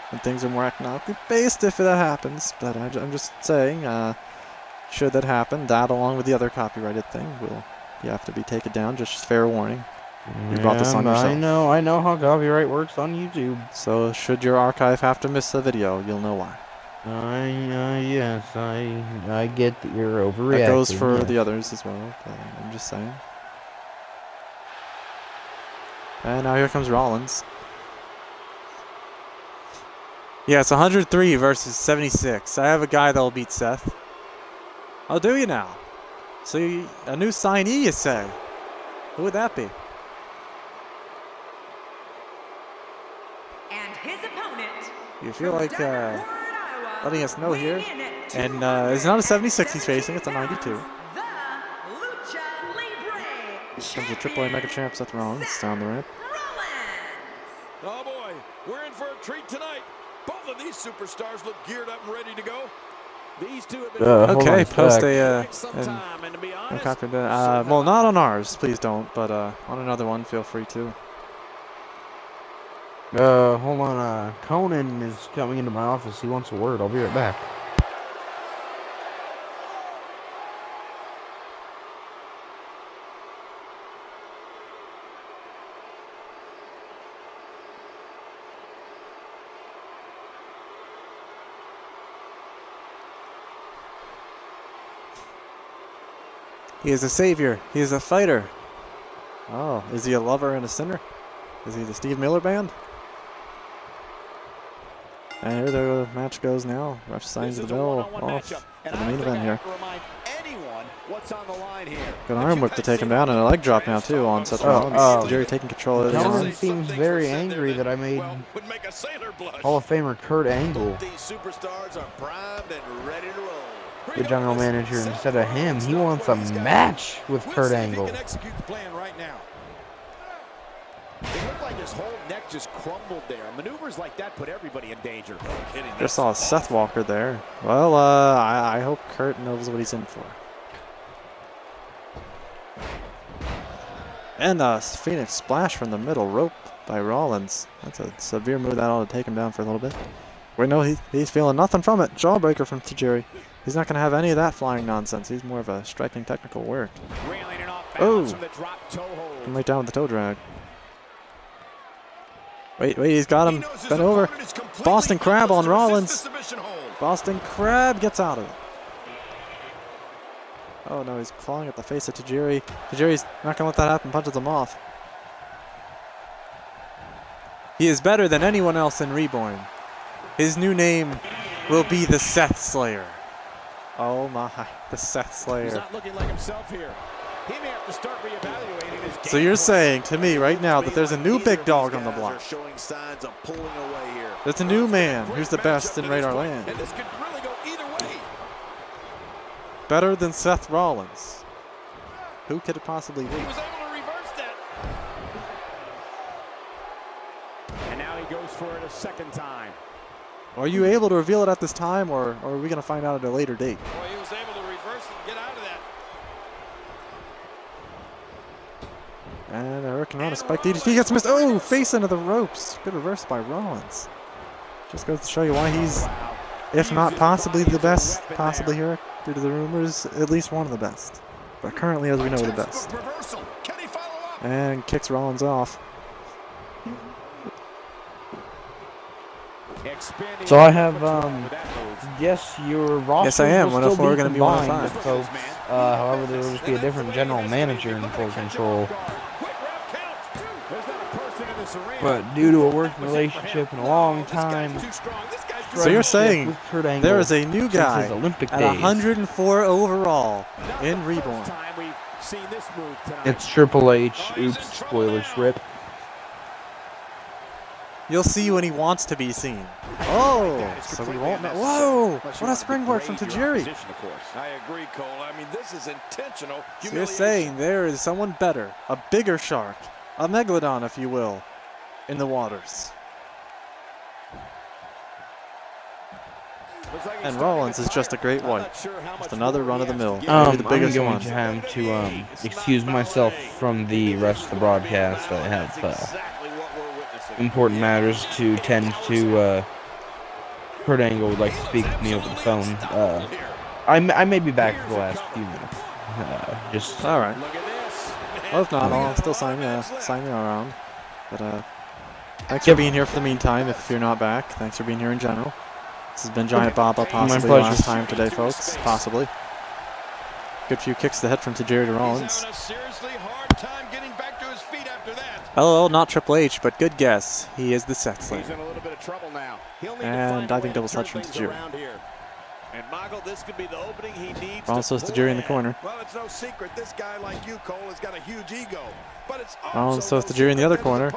when things are more economically based, if that happens. But I'm just saying, should that happen, that along with the other copyrighted thing, you have to be taken down. Just fair warning. You brought this on yourself. I know how copyright works on YouTube. So should your archive have to miss a video, you'll know why. Yes, I get that you're overreacting. That goes for yes. the others as well, but I'm just saying. And now here comes Rollins. Yeah, it's 103 versus 76. I have a guy that'll beat Seth. Oh, do you now? So a new signee, you say? Who would that be? and his opponent. You feel like Iowa, letting us know here. weighing in at And it's not a 76 he's facing, it's a 92. The Lucha Libre Comes the AAA Mega Champ Seth Rollins down the ramp. Rollins. Oh boy, we're in for a treat tonight. Both of these superstars look geared up and ready to go. These two have been Hold Okay, on post sec. a some an time, and to be honest, copy that. Well, not on ours, please don't. But on another one, feel free to. Hold on, Conan is coming into my office. He wants a word. I'll be right back. He is a savior. He is a fighter. Oh, is he a lover and a sinner? Is he the Steve Miller Band? And here the match goes now. Ref signs the bell off for the main event here. Good arm whip to take him down and a leg drop now too on Seth Rollins. Jerry taking control of the Conan arm. seems very angry that I made Would make a sailor blush. Hall of Famer Kurt Angle these superstars are primed and ready to roll. the general manager instead of him. He wants a match with Kurt Angle. He can execute the plan right now. It looked like his whole neck just crumbled there. Maneuvers like that put everybody in danger. Just saw a Seth Walker there. Well, I hope Kurt knows what he's in for. And a Phoenix Splash from the middle rope by Rollins. That's a severe move that ought to take him down for a little bit. We know he's feeling nothing from it. Jawbreaker from Tajiri. He's not going to have any of that flying nonsense. He's more of a striking technical work. Oh! Come right down with the toe drag. Wait, he's got him. Bent over. Boston Crab on Rollins. Boston Crab gets out of it. Oh no, he's clawing at the face of Tajiri. Tajiri's not going to let that happen, punches him off. He is better than anyone else in Reborn. His new name will be the Seth Slayer. Oh my, the Seth Slayer. He's not looking like himself here. He may have to start reevaluating his game. So you're saying to me right now that there's a new big dog on the block. Showing signs of pulling away here. There's a new man who's the best in Radar Land. And this could really go either way. Better than Seth Rollins. Who could it possibly be? He was able to reverse that. And now he goes for it a second time. Are you able to reveal it at this time, or are we going to find out at a later date? Boy, he was able to reverse it and get out of that. And a Hurricane Rana spike DDT gets missed. Oh, face into the ropes. Good reverse by Rollins. Just goes to show you why he's, if not possibly the best, possibly here, due to the rumors, at least one of the best. But currently, as we know, the best. Can he follow up? And kicks Rollins off. So I have, yes, your roster Yes, I am. will 104 still be going to be combined, 105. folks. However, there will just be a different general manager in full control. But due to a working relationship in a long time, So you're saying with Kurt Angle there is a new since guy his Olympic at days. 104 overall in Reborn. It's Triple H. Oops, spoiler strip. You'll see when he wants to be seen. Oh, so we won't know. Whoa, what a springboard from Tajiri. I agree, Cole. I mean, this is intentional. So you're saying there is someone better, a bigger shark, a megalodon, if you will, in the waters. And Rollins is just a great white. Just another run-of-the-mill. Maybe the biggest I'm going one. to have to excuse myself from the rest of the broadcast. I have important matters to tend to. Kurt Angle would like to speak with me over the phone. I may be back for the last few minutes. Just all right. Well, if not, I'll still sign you around. But thanks for being here for the meantime. If you're not back, thanks for being here in general. This has been Giant Baba, possibly last time today, folks. Possibly. Good few kicks to the head from Tajiri to Rollins. LOL, not Triple H, but good guess. He is the sex slave. And I think double sledge from Tajiri. Rollins throws Tajiri in the corner. Well, it's no secret this guy like you, Cole, has got a huge ego. But it's Rollins throws Tajiri in the other corner.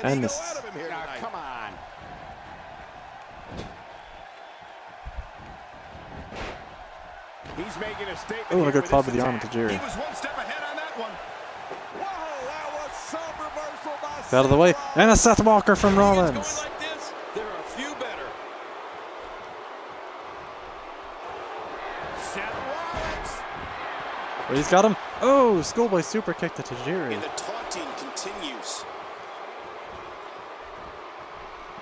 And misses. Come on. He's making a statement. Oh, a good club with the arm to Tajiri. He was one step ahead on that one. Whoa, that was some reversal by It's out of the way. And a Seth Walker from Rollins. like this, there are a few better. Seth Rollins. But he's got him. Oh, schoolboy super kick to Tajiri. And the taunting continues.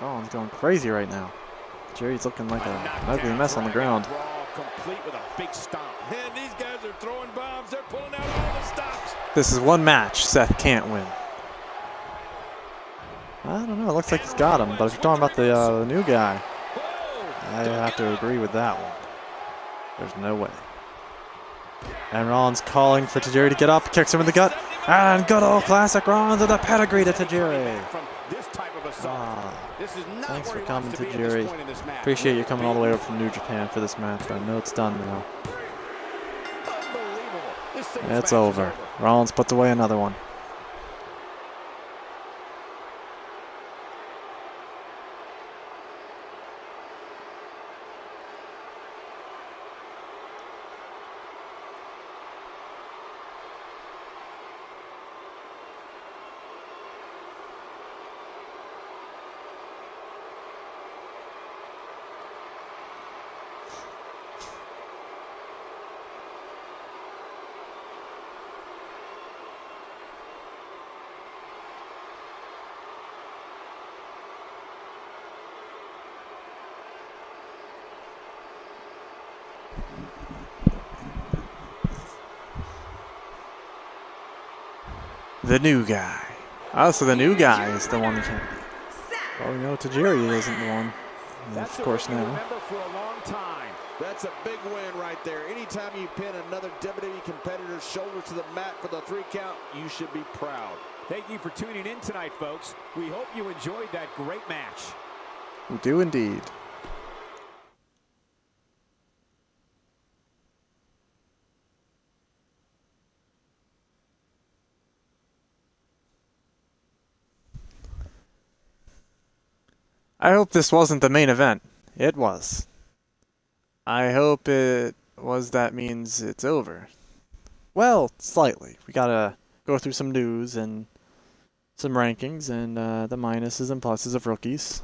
Rollins going crazy right now. Tajiri's looking like an ugly mess on the ground. Complete with a big stomp. And these guys are throwing bombs. They're pulling out all the stops. This is one match Seth can't win. I don't know. It looks like he's got him. But if you're talking about the new guy, I have to agree with that one. There's no way. And Rollins calling for Tajiri to get up. Kicks him in the gut. And good old classic Rollins with a pedigree to Tajiri. Thanks for coming, Tajiri. Appreciate you coming all the way over from New Japan for this match, but I know it's done now. It's over. Rollins puts away another one. The new guy. Oh, so the new guy is the one that can't be. Well, we know Tajiri isn't the one. And of course now. That's a big win right there. Anytime you pin another WWE competitor's shoulder to the mat for the 3 count, you should be proud. Thank you for tuning in tonight, folks. We hope you enjoyed that great match. We do indeed. I hope this wasn't the main event. It was. I hope it was. That means it's over. Well, slightly. We gotta go through some news and some rankings and the minuses and pluses of rookies.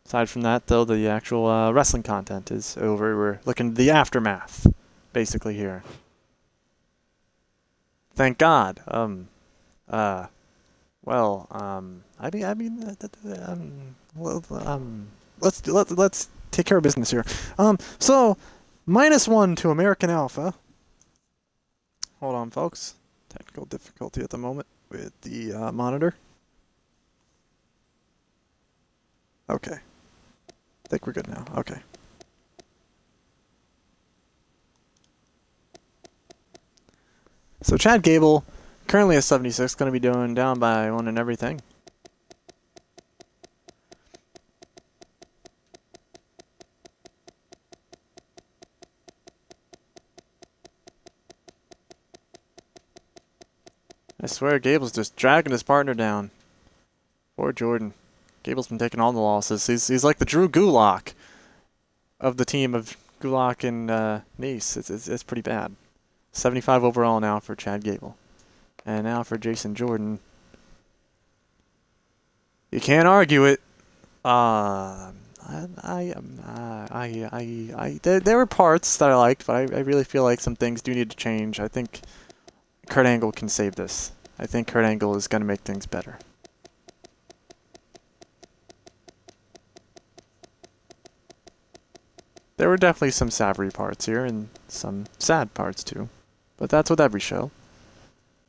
Aside from that, though, the actual wrestling content is over. We're looking at the aftermath, basically, here. Thank God. Let's take care of business here. So, -1 to American Alpha. Hold on, folks. Technical difficulty at the moment with the monitor. Okay. I think we're good now. Okay. So Chad Gable, currently at 76, going to be down by 1 and everything. I swear Gable's just dragging his partner down. Poor Jordan. Gable's been taking all the losses. He's like the Drew Gulak of the team of Gulak and Nice. It's pretty bad. 75 overall now for Chad Gable. And now for Jason Jordan. You can't argue it. There were parts that I liked, but I really feel like some things do need to change. I think Kurt Angle can save this. I think Kurt Angle is going to make things better. There were definitely some savory parts here and some sad parts too. But that's with every show.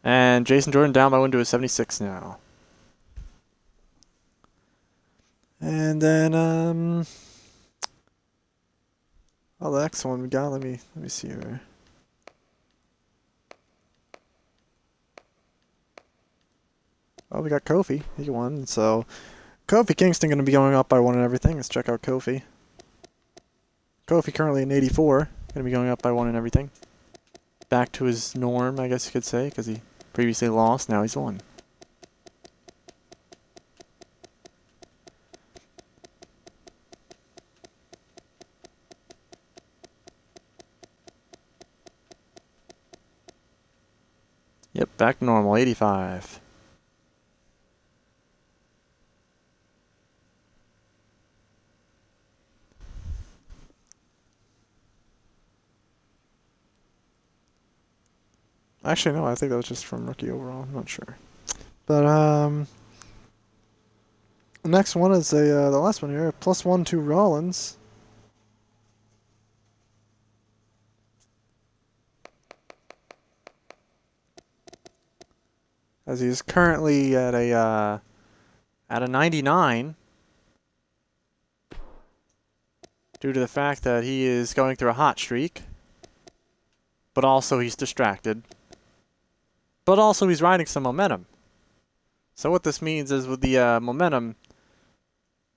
And Jason Jordan down by 1 to a 76 now. And then oh, the next one we got, let me see here. Oh, we got Kofi. He won. So Kofi Kingston going to be going up by 1 and everything. Let's check out Kofi. Kofi currently in 84. Going to be going up by 1 and everything. Back to his norm, I guess you could say, because he previously lost. Now he's won. Yep, back to normal. 85. Actually, no, I think that was just from rookie overall. I'm not sure. But, the next one is the last one here. +1 to Rollins. As he's currently at a 99. Due to the fact that he is going through a hot streak. But also he's distracted. But also he's riding some momentum. So what this means is with the momentum,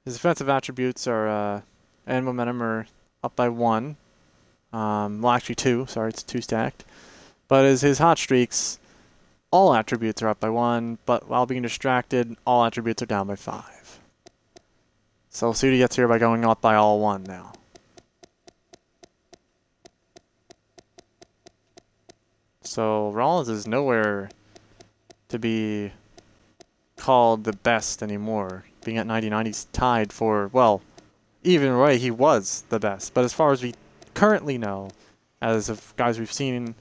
his offensive attributes are and momentum are up by 1. Well, actually 2. Sorry, it's 2 stacked. But as his hot streaks, all attributes are up by 1. But while being distracted, all attributes are down by 5. So we'll see what he gets here by going up by all 1 now. So Rollins is nowhere to be called the best anymore. Being at 99, he's tied for, well, even way he was the best. But as far as we currently know, as of guys we've seen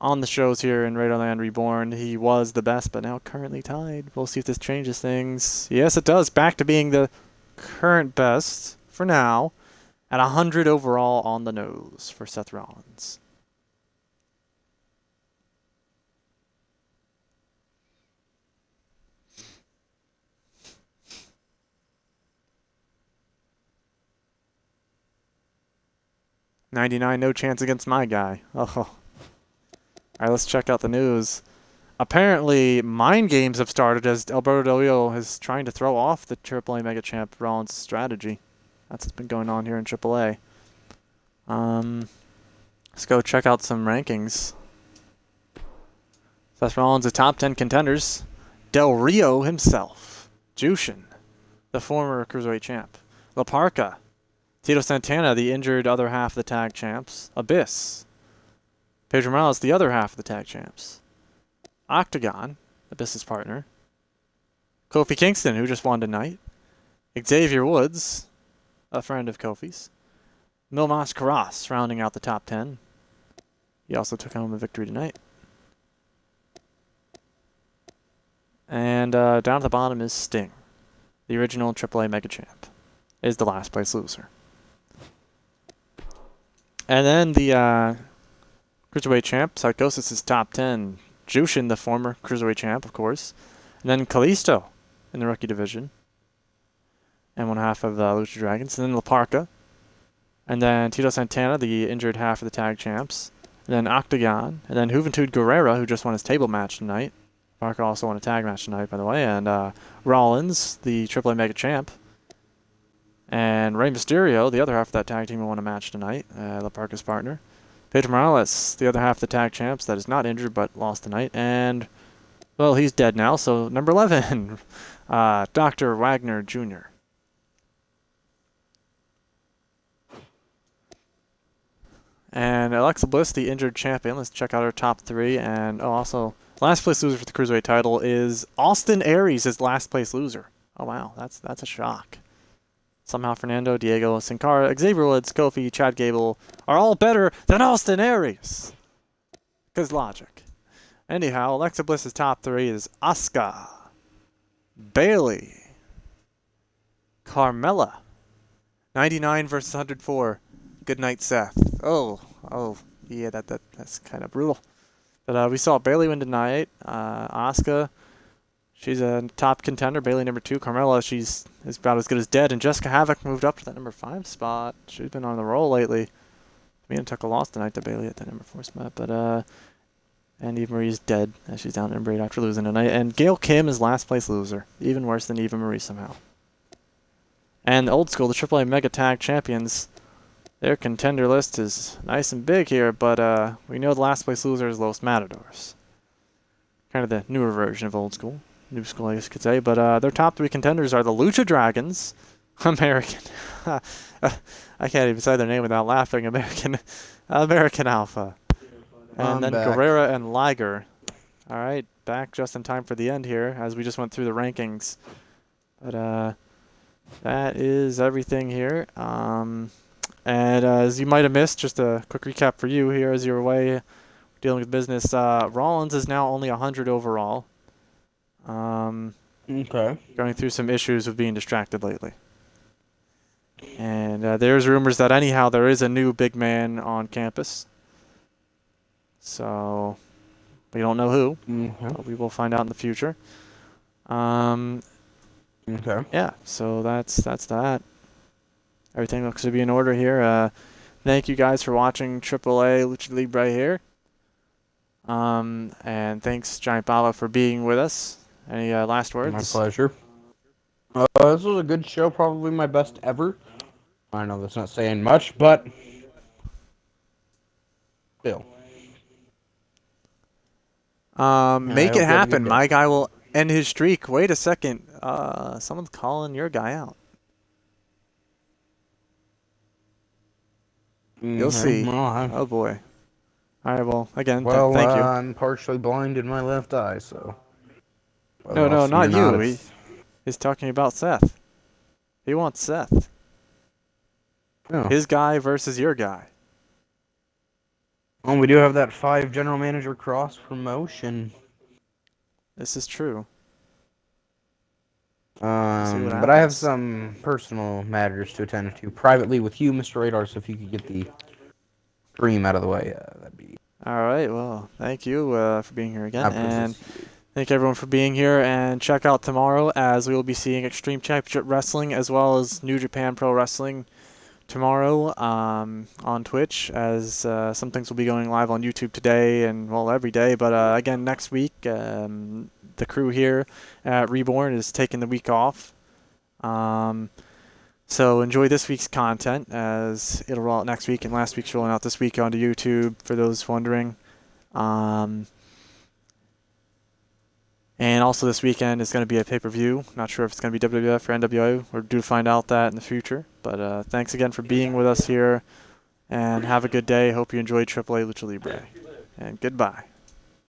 on the shows here in Radioland Reborn, he was the best, but now currently tied. We'll see if this changes things. Yes, it does. Back to being the current best for now at 100 overall on the nose for Seth Rollins. $99, no chance against my guy. Oh. Alright, let's check out the news. Apparently, mind games have started as Alberto Del Rio is trying to throw off the AAA Mega Champ Rollins strategy. That's what's been going on here in AAA. Let's go check out some rankings. Seth Rollins, the top 10 contenders. Del Rio himself. Jushin, the former Cruiserweight champ. La Parca. Tito Santana, the injured other half of the tag champs. Abyss. Pedro Morales, the other half of the tag champs. Octagon, Abyss's partner. Kofi Kingston, who just won tonight. Xavier Woods, a friend of Kofi's. Mil Mascaras, rounding out the top 10. He also took home a victory tonight. And down at the bottom is Sting, the original AAA Mega Champ, is the last place loser. And then the Cruiserweight Champ, Psychosis is top 10. Jushin, the former Cruiserweight Champ, of course. And then Kalisto in the rookie division. And one half of the Lucha Dragons. And then La Parca. And then Tito Santana, the injured half of the tag champs. And then Octagon. And then Juventud Guerrera, who just won his table match tonight. Parca also won a tag match tonight, by the way. And Rollins, the AAA Mega Champ. And Rey Mysterio, the other half of that tag team, who won a match tonight. La Parca's partner. Pedro Morales, the other half of the tag champs, that is not injured but lost tonight. And, well, he's dead now, so number 11, Dr. Wagner Jr. And Alexa Bliss, the injured champion. Let's check out her top 3. And, oh, also, last place loser for the Cruiserweight title is Austin Aries, is last place loser. Oh, wow, that's a shock. Somehow Fernando, Diego, Sin Cara, Xavier Woods, Kofi, Chad Gable are all better than Austin Aries. Because logic. Anyhow, Alexa Bliss's top 3 is Asuka, Bailey, Carmella. 99 versus 104. Good night, Seth. Oh, yeah, that's kind of brutal. But we saw Bailey win tonight. Asuka, she's a top contender. Bailey number 2. Carmella, she's about as good as dead. And Jessica Havoc moved up to that number 5 spot. She's been on the roll lately. Tamina took a loss tonight to Bailey at that number 4 spot. But and Eva Marie's dead as she's down at number 8 after losing tonight. And Gail Kim is last place loser. Even worse than Eva Marie somehow. And Old School, the AAA Mega Tag Champions, their contender list is nice and big here. But we know the last place loser is Los Matadors. Kind of the newer version of Old School. New School, I guess you could say. But their top 3 contenders are the Lucha Dragons, American. I can't even say their name without laughing. American Alpha. And then Guerrera and Liger. All right, back just in time for the end here, as we just went through the rankings. But that is everything here. And as you might have missed, just a quick recap for you here as you're away dealing with business. Rollins is now only 100 overall. Okay. Going through some issues with being distracted lately. And there's rumors that anyhow there is a new big man on campus. So we don't know who. But we will find out in the future. Okay. Yeah, so that's that. Everything looks to be in order here. Thank you guys for watching AAA Lucha Libre here. And thanks Giant Bala for being with us. Any last words? My pleasure. This was a good show, probably my best ever. I know that's not saying much, but still. Make it happen. My guy will end his streak. Wait a second. Someone's calling your guy out. You'll see. Well, oh boy. All right. Well, again, well, thank you. I'm partially blind in my left eye, so. Well, no, not you. He's talking about Seth. He wants Seth. Oh. His guy versus your guy. Well, we do have that 5 general manager cross promotion. This is true. But I have some personal matters to attend to privately with you, Mr. Radar, so if you could get the stream out of the way, that'd be... All right, well, thank you for being here again, and thank everyone for being here, and check out tomorrow as we will be seeing Extreme Championship Wrestling as well as New Japan Pro Wrestling tomorrow on Twitch, as some things will be going live on YouTube today and, well, every day, but again, next week, the crew here at Reborn is taking the week off. So enjoy this week's content as it'll roll out next week, and last week's rolling out this week onto YouTube for those wondering. And And also this weekend is going to be a pay-per-view. Not sure if it's going to be WWF or NWA. We're due to find out that in the future. But thanks again for being with us here. And have a good day. Hope you enjoyed AAA Lucha Libre. And goodbye.